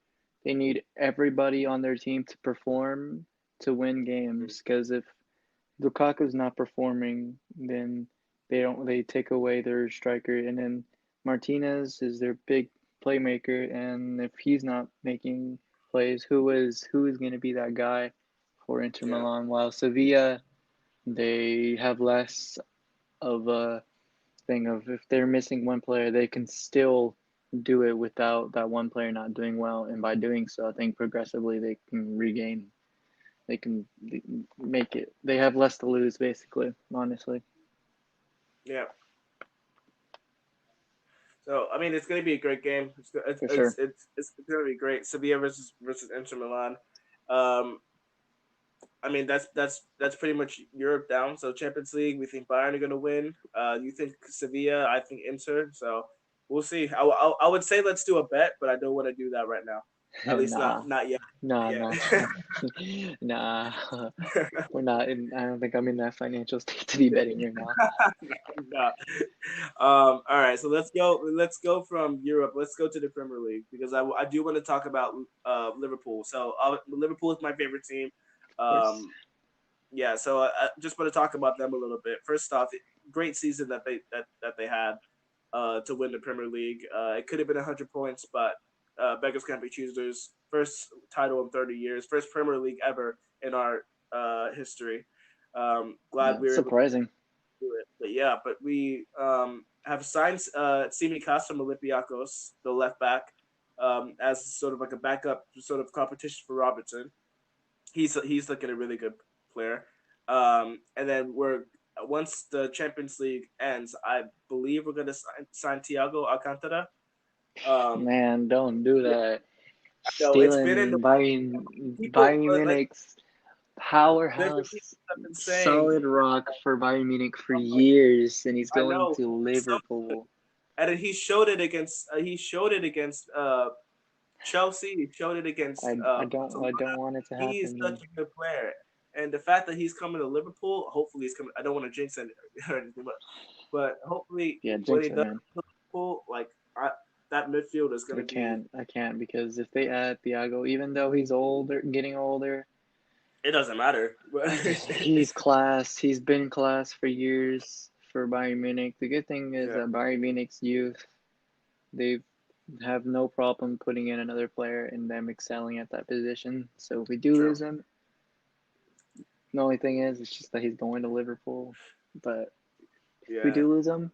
S2: they need everybody on their team to perform to win games because if Lukaku's not performing, then they take away their striker, and then Martinez is their big playmaker, and if he's not making plays, who is going to be that guy for Inter
S1: Yeah,
S2: Milan? While Sevilla, they have less of a thing of if they're missing one player, they can still do it without that one player not doing well, and by doing so, I think progressively they can regain they can make it. They have less to lose, basically. Honestly,
S1: yeah. So I mean, it's gonna be a great game.
S2: for sure.
S1: It's gonna be great. Sevilla versus Inter Milan. Um, I mean that's pretty much Europe down. So Champions League, we think Bayern are gonna win. You think Sevilla? I think Inter. So we'll see. I would say let's do a bet, but I don't want to do that right now. At least
S2: Nah,
S1: not yet.
S2: nah,
S1: Not
S2: nah,
S1: yet.
S2: nah. We're not in. I don't think I'm in that financial state to be betting right now.
S1: No. All right, so let's go. Let's go from Europe. Let's go to the Premier League because I do want to talk about Liverpool. So Liverpool is my favorite team.
S2: Of course.
S1: Um, yeah, so I just want to talk about them a little bit. First off, great season that they had to win the Premier League. It could have been 100 points, but beggars can't be choosers. First title in 30 years, first Premier League ever in our history. Glad
S2: Yeah,
S1: we
S2: it's
S1: were able to
S2: surprising.
S1: do it. But yeah, but we have signed Tsimikas from Olympiacos, the left back, as sort of like a backup, sort of competition for Robertson. He's looking a really good player. And then we're once the Champions League ends, I believe we're gonna sign Thiago Alcantara. Um,
S2: Man, don't do
S1: yeah,
S2: that.
S1: no, it's been in the
S2: Stealing
S1: people,
S2: Bayern
S1: but like
S2: Munich's
S1: there's been people
S2: powerhouse,
S1: that have been saying,
S2: solid rock for Bayern Munich for
S1: oh,
S2: years, and he's
S1: I
S2: going
S1: know
S2: to
S1: he's so good,
S2: Liverpool.
S1: and then he showed it against Chelsea. He showed it against
S2: I don't
S1: Barcelona.
S2: want it to
S1: He is
S2: happen,
S1: such
S2: man.
S1: a good player, and the fact that he's coming to Liverpool, hopefully he's coming. I don't want to jinx it or anything, but hopefully
S2: Yeah,
S1: when
S2: jinx
S1: he
S2: it,
S1: does
S2: man.
S1: come to Liverpool, like that midfield is going to be.
S2: I can't because if they add Thiago, even though he's older, getting older,
S1: It doesn't matter.
S2: he's class. He's been class for years for Bayern Munich. The good thing is
S1: Yeah,
S2: that Bayern Munich's youth, they have no problem putting in another player and them excelling at that position. So if we do
S1: true.
S2: lose him, the only thing is it's just that he's going to Liverpool. But if we
S1: Yeah.
S2: do lose him,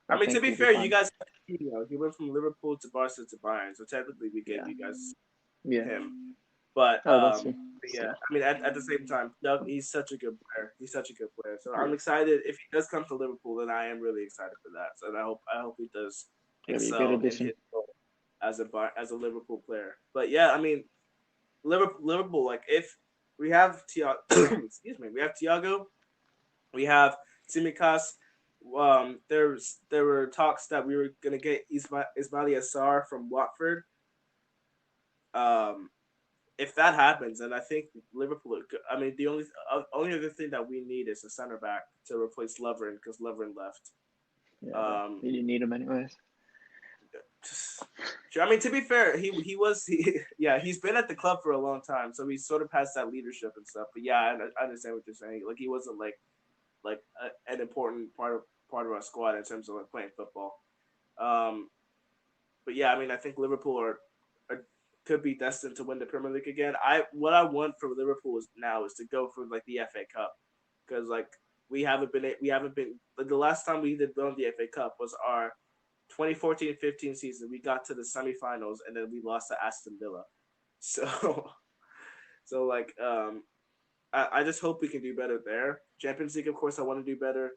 S2: I
S1: I mean, to
S2: think
S1: be
S2: we'll be
S1: fair, you
S2: fine.
S1: guys, he went from Liverpool to Barca to Bayern, so technically we gave
S2: Yeah,
S1: you guys
S2: yeah.
S1: him. But
S2: Oh, that's true.
S1: yeah,
S2: Still,
S1: I mean, at the same time, Doug, he's such a good player. He's such a good player. So I'm
S2: yeah,
S1: excited if he does come to Liverpool. Then I am really excited for that. So I hope he does
S2: gonna be a good
S1: excel in
S2: addition.
S1: his role as a Liverpool player. But yeah, I mean, Liverpool, like if we have Thiago, excuse me, we have Thiago, we have Tsimikas. There were talks that we were gonna get Ismail Assar from Watford. Um, if that happens, then I think Liverpool. I mean, the only other thing that we need is a center back to replace Lovren because Lovren left.
S2: Yeah, but
S1: Um,
S2: you need him anyways.
S1: I mean, to be fair, yeah, he's been at the club for a long time, so he sort of has that leadership and stuff. But yeah, I understand what you're saying. Like he wasn't an important part of our squad in terms of like playing football. Um, but yeah, I mean, I think Liverpool are could be destined to win the Premier League again. What I want for Liverpool is to go for like the FA Cup because like we haven't been like the last time we did win the FA Cup was our 2014-15 season. We got to the semifinals and then we lost to Aston Villa. So so like I just hope we can do better there. Champions League, of course, I want to do better.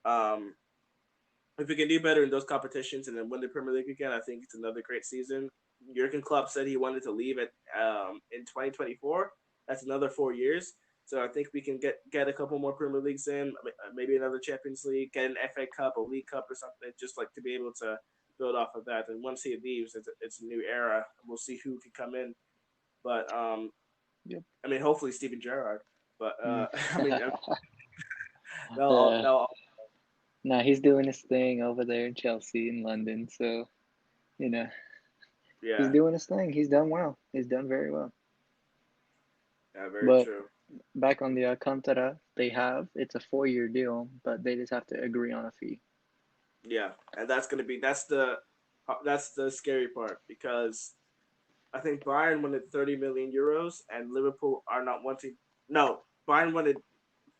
S1: Um, if we can do better in those competitions and then win the Premier League again, I think it's another great season. Jurgen Klopp said he wanted to leave it in 2024. That's another 4 years. So I think we can get a couple more Premier Leagues in, maybe another Champions League, get an FA Cup, a League Cup, or something, just like to be able to build off of that. And once he leaves, it's a new era. We'll see who can come in. But
S2: Yep.
S1: I mean, hopefully Steven Gerrard. But
S2: Mm.
S1: I mean,
S2: uh,
S1: no,
S2: nah, he's doing his thing over there in Chelsea in London. So, you know, he's
S1: yeah,
S2: doing his thing. He's done well. He's done very well.
S1: yeah, very
S2: But
S1: true.
S2: back on the Alcantara, it's a 4-year deal, but they just have to agree on a fee.
S1: Yeah, and that's the scary part because I think Bayern wanted 30 million euros and Liverpool are not wanting. No, Bayern wanted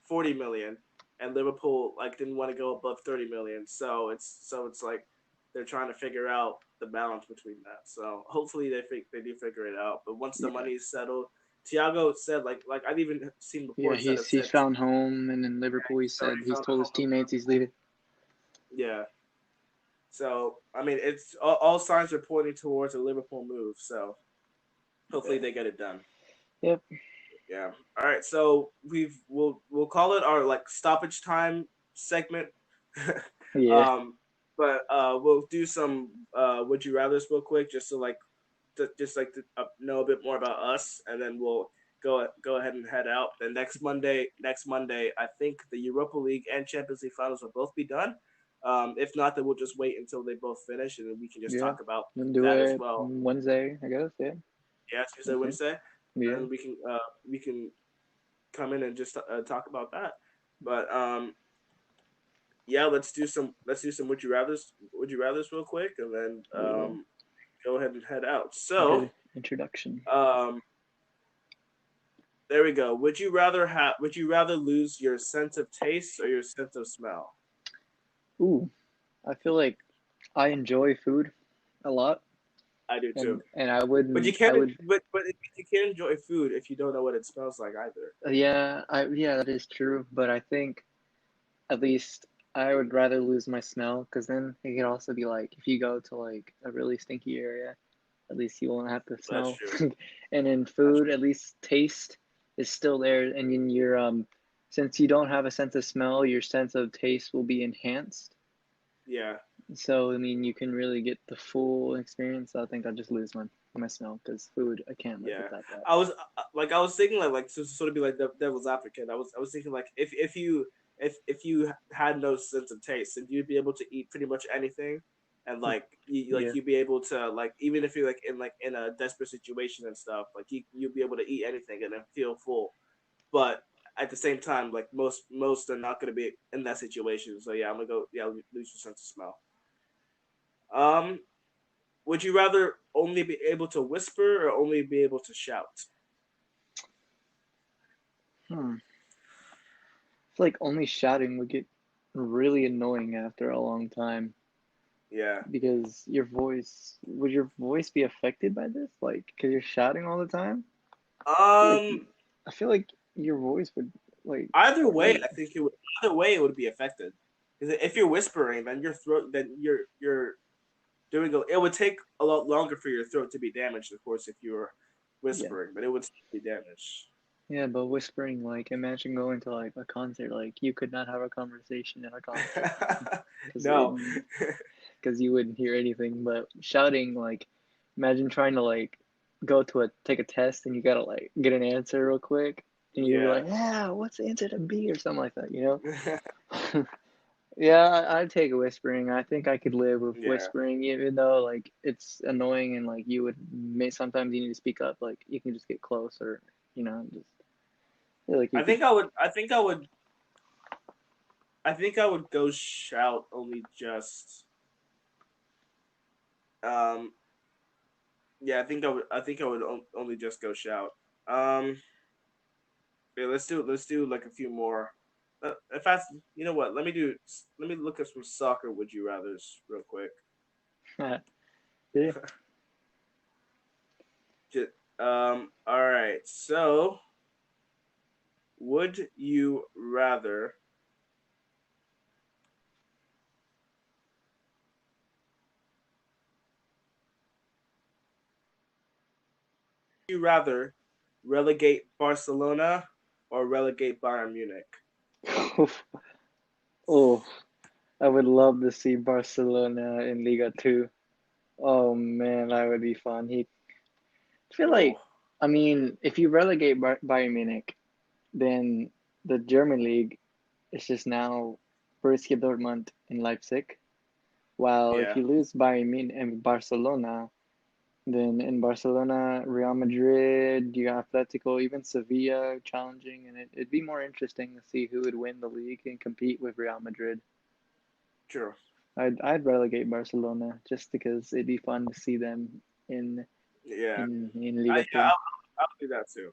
S1: 40 million and Liverpool like didn't want to go above 30 million. So it's like they're trying to figure out the balance between that. So hopefully they do figure it out. But once the
S2: Yeah.
S1: money is settled, Thiago said like I've even seen
S2: Yeah,
S1: reports that
S2: he's
S1: have
S2: he's
S1: said
S2: found home, and in Liverpool, he
S1: he's already
S2: said he's
S1: found
S2: told
S1: a
S2: his
S1: home.
S2: teammates he's leaving.
S1: Yeah. So I mean, it's all signs are pointing towards a Liverpool move. So hopefully they get it done.
S2: Yep.
S1: Yeah. All right. So we'll call it our like stoppage time segment.
S2: Yeah.
S1: um, but we'll do some would you rather's real quick just to like to know a bit more about us, and then we'll go ahead and head out. Then next Monday, I think the Europa League and Champions League finals will both be done. If not, then we'll just wait until they both finish, and then we can just
S2: Yeah.
S1: talk about
S2: We'll do
S1: that as
S2: it
S1: well.
S2: Wednesday, I guess. Yeah.
S1: Yeah, Tuesday,
S2: Okay.
S1: Wednesday,
S2: Yeah.
S1: and we can come in and just talk about that. But yeah, let's do some would you rather's real quick, and then
S2: Yeah.
S1: go ahead and head out. So
S2: Good introduction.
S1: um, there we go. Would you rather lose your sense of taste or your sense of smell?
S2: Ooh, I feel like I enjoy food a lot,
S1: I do too.
S2: and I
S1: But you
S2: wouldn't. I
S1: can't.
S2: would.
S1: But you can't enjoy food if you don't know what it smells like either.
S2: Yeah, that is true. But I think at least I would rather lose my smell, because then it could also be like if you go to like a really stinky area, at least you won't have to
S1: That's
S2: smell.
S1: true.
S2: And in
S1: That's
S2: food, at least taste is still there, and in your since you don't have a sense of smell, your sense of taste will be enhanced.
S1: yeah.
S2: So I mean, you can really get the full experience. So I think I'll just lose my smell, because food I can't live
S1: Yeah,
S2: without that.
S1: I was thinking like to sort of be like the devil's advocate. I was thinking like if you had no sense of taste, then you'd be able to eat pretty much anything, and
S2: Yeah,
S1: you'd be able to like even if you're like in a desperate situation and stuff, like you'd be able to eat anything and then feel full. But at the same time, like most are not going to be in that situation. So yeah, I'm gonna go lose your sense of smell. Um, would you rather only be able to whisper or only be able to shout?
S2: hmm. I feel like only shouting would get really annoying after a long time,
S1: Yeah.
S2: because your voice be affected by this? Like, because you're shouting all the time? Like,
S1: Um.
S2: I feel like your voice would, like,
S1: Either way,
S2: like,
S1: I think it would. Either way, it would be affected. Because if you're whispering, then your throat, then you're doing. It would take a lot longer for your throat to be damaged, of course, if you were
S2: yeah.
S1: whispering, but it would still be damaged.
S2: Yeah, but whispering, like, imagine going to, like, a concert, like, you could not have a conversation in a concert, because
S1: No.
S2: you wouldn't hear anything. But shouting, like, imagine trying to, like, take a test, and you gotta, like, get an answer real quick, and you're
S1: Yeah.
S2: like, yeah, what's the answer to B, or something like that, you know? Yeah, I'd take whispering. I think I could live with
S1: Yeah.
S2: whispering, even though, like, it's annoying, and, like, sometimes you need to speak up, like, you can just get close, or, just feel like you
S1: I
S2: could.
S1: think I would. I think I would go shout only just. Um. Yeah, I think I would only just go shout. Um. Yeah, let's do like a few more. If I, you know what? Let me look at some soccer. Would you rather's real quick.
S2: Yeah.
S1: Just, all right. So, would you rather you rather relegate Barcelona or relegate Bayern Munich?
S2: Oh, I would love to see Barcelona in Liga 2. Oh man, that would be fun. I feel like,
S1: Oh,
S2: I mean, if you relegate Bayern Munich, then the German league is just now Borussia Dortmund and Leipzig. While if
S1: yeah,
S2: you lose Bayern Munich and Barcelona, then in Barcelona, Real Madrid, you got Atletico, even Sevilla challenging, and it'd be more interesting to see who would win the league and compete with Real Madrid.
S1: true.
S2: I'd relegate Barcelona just because it'd be fun to see them in
S1: Yeah,
S2: in
S1: I
S2: Liga
S1: yeah,
S2: 2.
S1: I would do that too.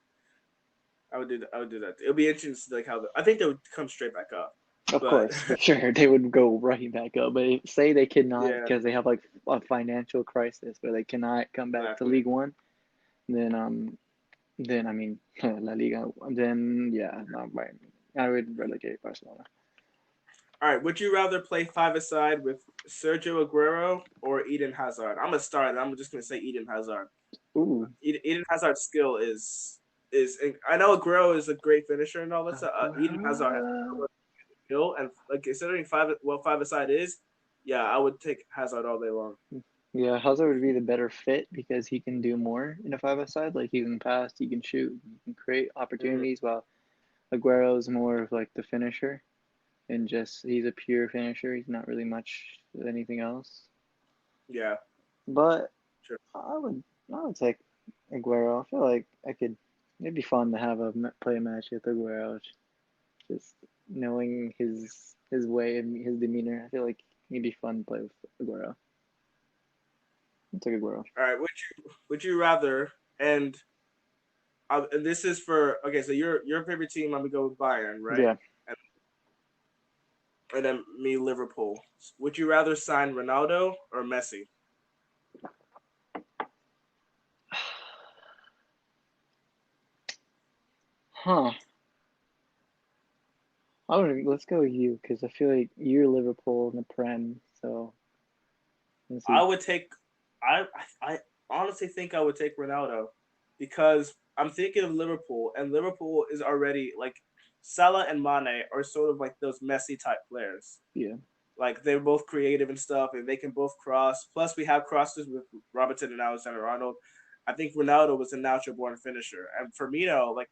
S1: I would do that. I would do that. It'll be interesting to see, like I think they would come straight back up,
S2: Of
S1: but
S2: course, for sure, they would go right back up. But say they cannot
S1: yeah,
S2: because they have like a financial crisis where they cannot come back to
S1: exactly.
S2: League One, then I mean La Liga, then yeah, no, I would relegate Barcelona.
S1: All right. Would you rather play five-a-side with Sergio Aguero or Eden Hazard? I'm gonna start. I'm just gonna say Eden Hazard.
S2: Ooh,
S1: Eden Hazard's skill is. I know Aguero is a great finisher and all that stuff. Eden Hazard has skill, and like considering five-a-side is, yeah, I would take Hazard all day long.
S2: yeah, Hazard would be the better fit because he can do more in a five-a-side. Like he can pass, he can shoot, he can create
S1: Mm,
S2: opportunities. While Aguero's more of like the finisher and just he's a pure finisher. He's not really much anything else.
S1: yeah,
S2: But
S1: sure.
S2: I would I would take Aguero. I feel like I could. It'd be fun to have a play a match with Aguero. Just knowing his way and his demeanor. I feel like it'd be fun to play with Aguero. I'll take Aguero.
S1: All right. Would you rather and and this is for okay. So your favorite team. I'm gonna go with Bayern, right?
S2: Yeah.
S1: And, and then me Liverpool. Would you rather sign Ronaldo or Messi?
S2: Huh. I would let's go with you because I feel like you're Liverpool in the Prem. So let's
S1: I
S2: see.
S1: would take. I honestly think I would take Ronaldo because I'm thinking of Liverpool, and Liverpool is already like Salah and Mane are sort of like those Messi type players.
S2: Yeah.
S1: Like they're both creative and stuff, and they can both cross. Plus, we have crosses with Robertson and Alexander Arnold. I think Ronaldo was a natural born finisher, and Firmino, like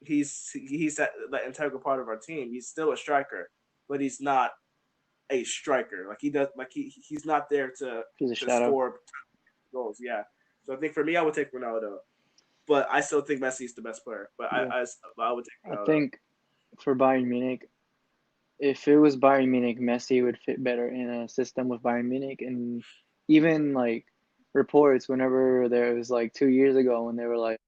S1: he's the integral part of our team. He's still a striker, but he's not a striker. Like he does, like he's not there
S2: He's a
S1: to
S2: shadow.
S1: score goals. Yeah. So I think for me, I would take Ronaldo, but I still think Messi's the best player. But
S2: Yeah.
S1: I would take
S2: I
S1: Ronaldo.
S2: think for Bayern Munich, if it was Bayern Munich, Messi would fit better in a system with Bayern Munich. And even like reports, whenever there was like 2 years ago when they were like,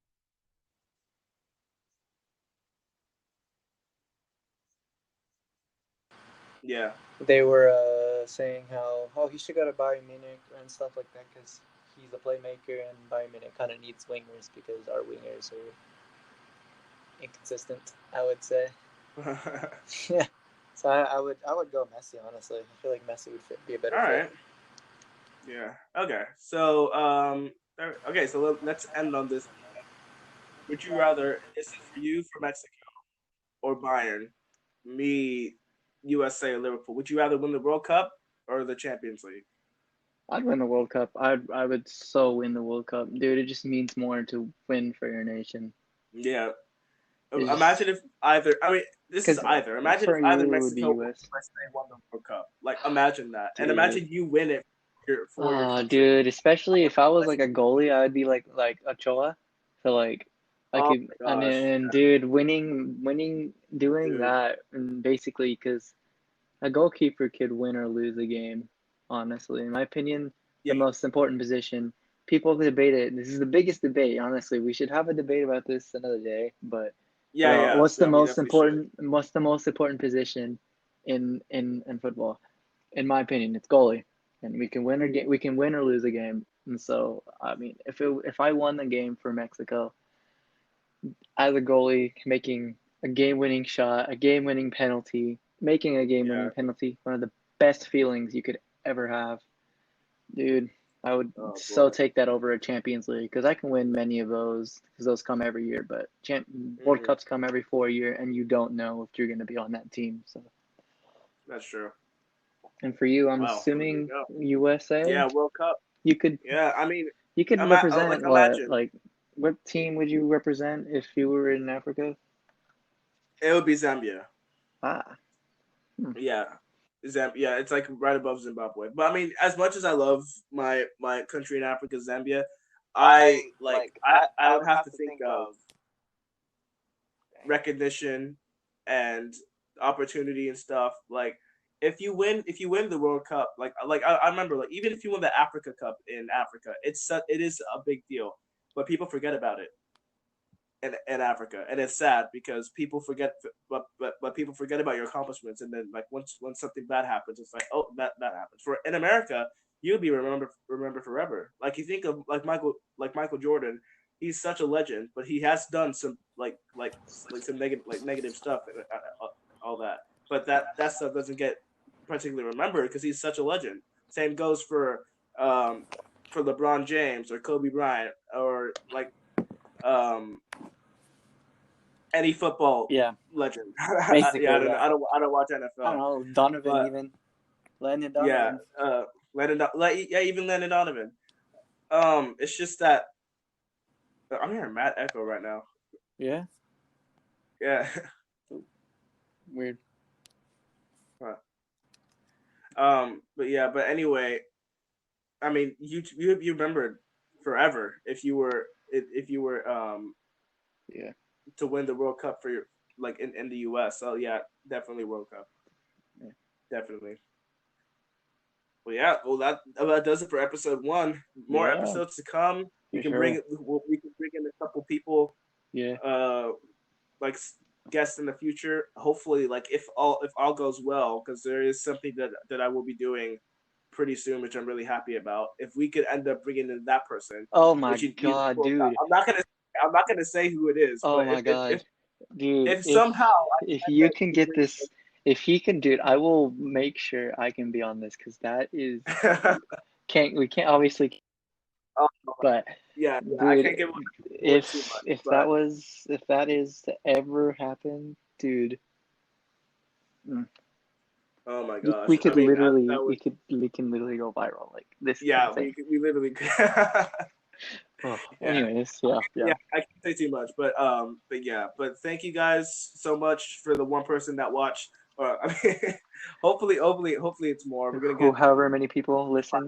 S1: Yeah.
S2: they were saying how he should go to Bayern Munich and stuff like that because he's a playmaker and Bayern Munich kind of needs wingers because our wingers are inconsistent. I would say. Yeah. So I would go Messi honestly. I feel like Messi would be a better
S1: All
S2: fit.
S1: right. Yeah. Okay. So okay. So let's end on this. Would you rather? This is for you for Mexico or Bayern? Me, USA or Liverpool? Would you rather win the World Cup or the Champions League?
S2: I'd win the World Cup. I would so win the World Cup, dude. It just means more to win for your nation.
S1: Yeah.
S2: It's just
S1: Imagine if either. I mean, this is
S2: because
S1: either. Imagine if
S2: for
S1: either
S2: you, the
S1: Mexico or
S2: U.S.
S1: USA won the World Cup. Like, imagine that, and
S2: dude.
S1: imagine you win it for your country.
S2: Dude, especially if I was like a goalie, I would be like Ochoa. So like I
S1: Oh
S2: could
S1: my gosh,
S2: and dude, winning, doing
S1: dude.
S2: that, and basically because a goalkeeper could win or lose a game. Honestly, in my opinion,
S1: Yeah,
S2: the most important position. People debate it. This is the biggest debate. Honestly, we should have a debate about this another day. But
S1: yeah,
S2: about
S1: yeah.
S2: what's the
S1: No, we
S2: most
S1: definitely should.
S2: important, position in football? In my opinion, it's goalie, and we can win or lose a game. And so, I mean, if I won the game for Mexico as a goalie, making a game-winning shot, a game-winning penalty, making a
S1: Yeah,
S2: game-winning penalty, one of the best feelings you could ever have, dude. I would
S1: Oh
S2: so
S1: boy.
S2: take that over a Champions League because I can win many of those because those come every year. But World
S1: Hmm.
S2: Cups come every 4 year, and you don't know if you're going to be on that team. So,
S1: That's true.
S2: and for you, I'm
S1: Wow. Well, there you
S2: assuming
S1: go.
S2: USA.
S1: Yeah, World Cup.
S2: You could
S1: Yeah, I mean,
S2: you could
S1: I'm at, like
S2: represent what
S1: imagine
S2: like what team would you represent if you were in Africa?
S1: it would be Zambia.
S2: Ah, hmm.
S1: Yeah, Yeah, it's like right above Zimbabwe. But I mean, as much as I love my country in Africa, Zambia, I would have to think of recognition and opportunity and stuff. Like if you win the World Cup, I remember like even if you win the Africa Cup in Africa, it is a big deal, but people forget about it in Africa, and it's sad because people forget, but people forget about your accomplishments, and then like once when something bad happens, it's like oh that happens. For in America, you'll be remembered forever. Like you think of like Michael Jordan, he's such a legend, but he has done some like some negative stuff and all that, but that stuff doesn't get particularly remembered because he's such a legend. Same goes um for LeBron James or Kobe Bryant or like um any football
S2: Yeah,
S1: legend. Yeah, I
S2: basically,
S1: don't know.
S2: yeah.
S1: I don't watch
S2: I don't
S1: NFL,
S2: know, Donovan
S1: but
S2: even, Landon
S1: yeah,
S2: Donovan.
S1: yeah, even Landon Donovan. It's just that I'm hearing Matt Echo right now.
S2: Yeah,
S1: Yeah,
S2: weird.
S1: but yeah, but anyway, I mean, you remembered forever if you were
S2: Yeah,
S1: to win the World Cup for your like in the U.S. So yeah, definitely World Cup,
S2: yeah,
S1: definitely. Well, yeah. Well, that about does it for episode one. More
S2: yeah,
S1: episodes to come.
S2: for sure.
S1: We can bring in a couple people,
S2: Yeah.
S1: uh, like guests in the future. Hopefully, like if all goes well, because there is something that I will be doing pretty soon, which I'm really happy about. If we could end up bringing in that person,
S2: Oh my
S1: which
S2: God, dude.
S1: I'm not gonna say who it is,
S2: Oh
S1: but
S2: my God, dude.
S1: if somehow I
S2: If
S1: end
S2: you
S1: up
S2: can get
S1: bringing
S2: this, if he can do it, I will make sure I can be on this because that is can't we can't obviously,
S1: oh,
S2: but
S1: yeah, I
S2: dude,
S1: can't give away too much, but
S2: if that is to ever happen, dude, mm,
S1: oh my gosh,
S2: we
S1: I
S2: could
S1: mean
S2: literally
S1: that would.
S2: we can literally go viral. Like this is
S1: Yeah,
S2: insane.
S1: we literally.
S2: Oh,
S1: Yeah,
S2: anyways, yeah, yeah,
S1: yeah. I can't say too much, but yeah, but thank you guys so much for the one person that watched. I mean, hopefully it's more. We're gonna get
S2: however many people listen.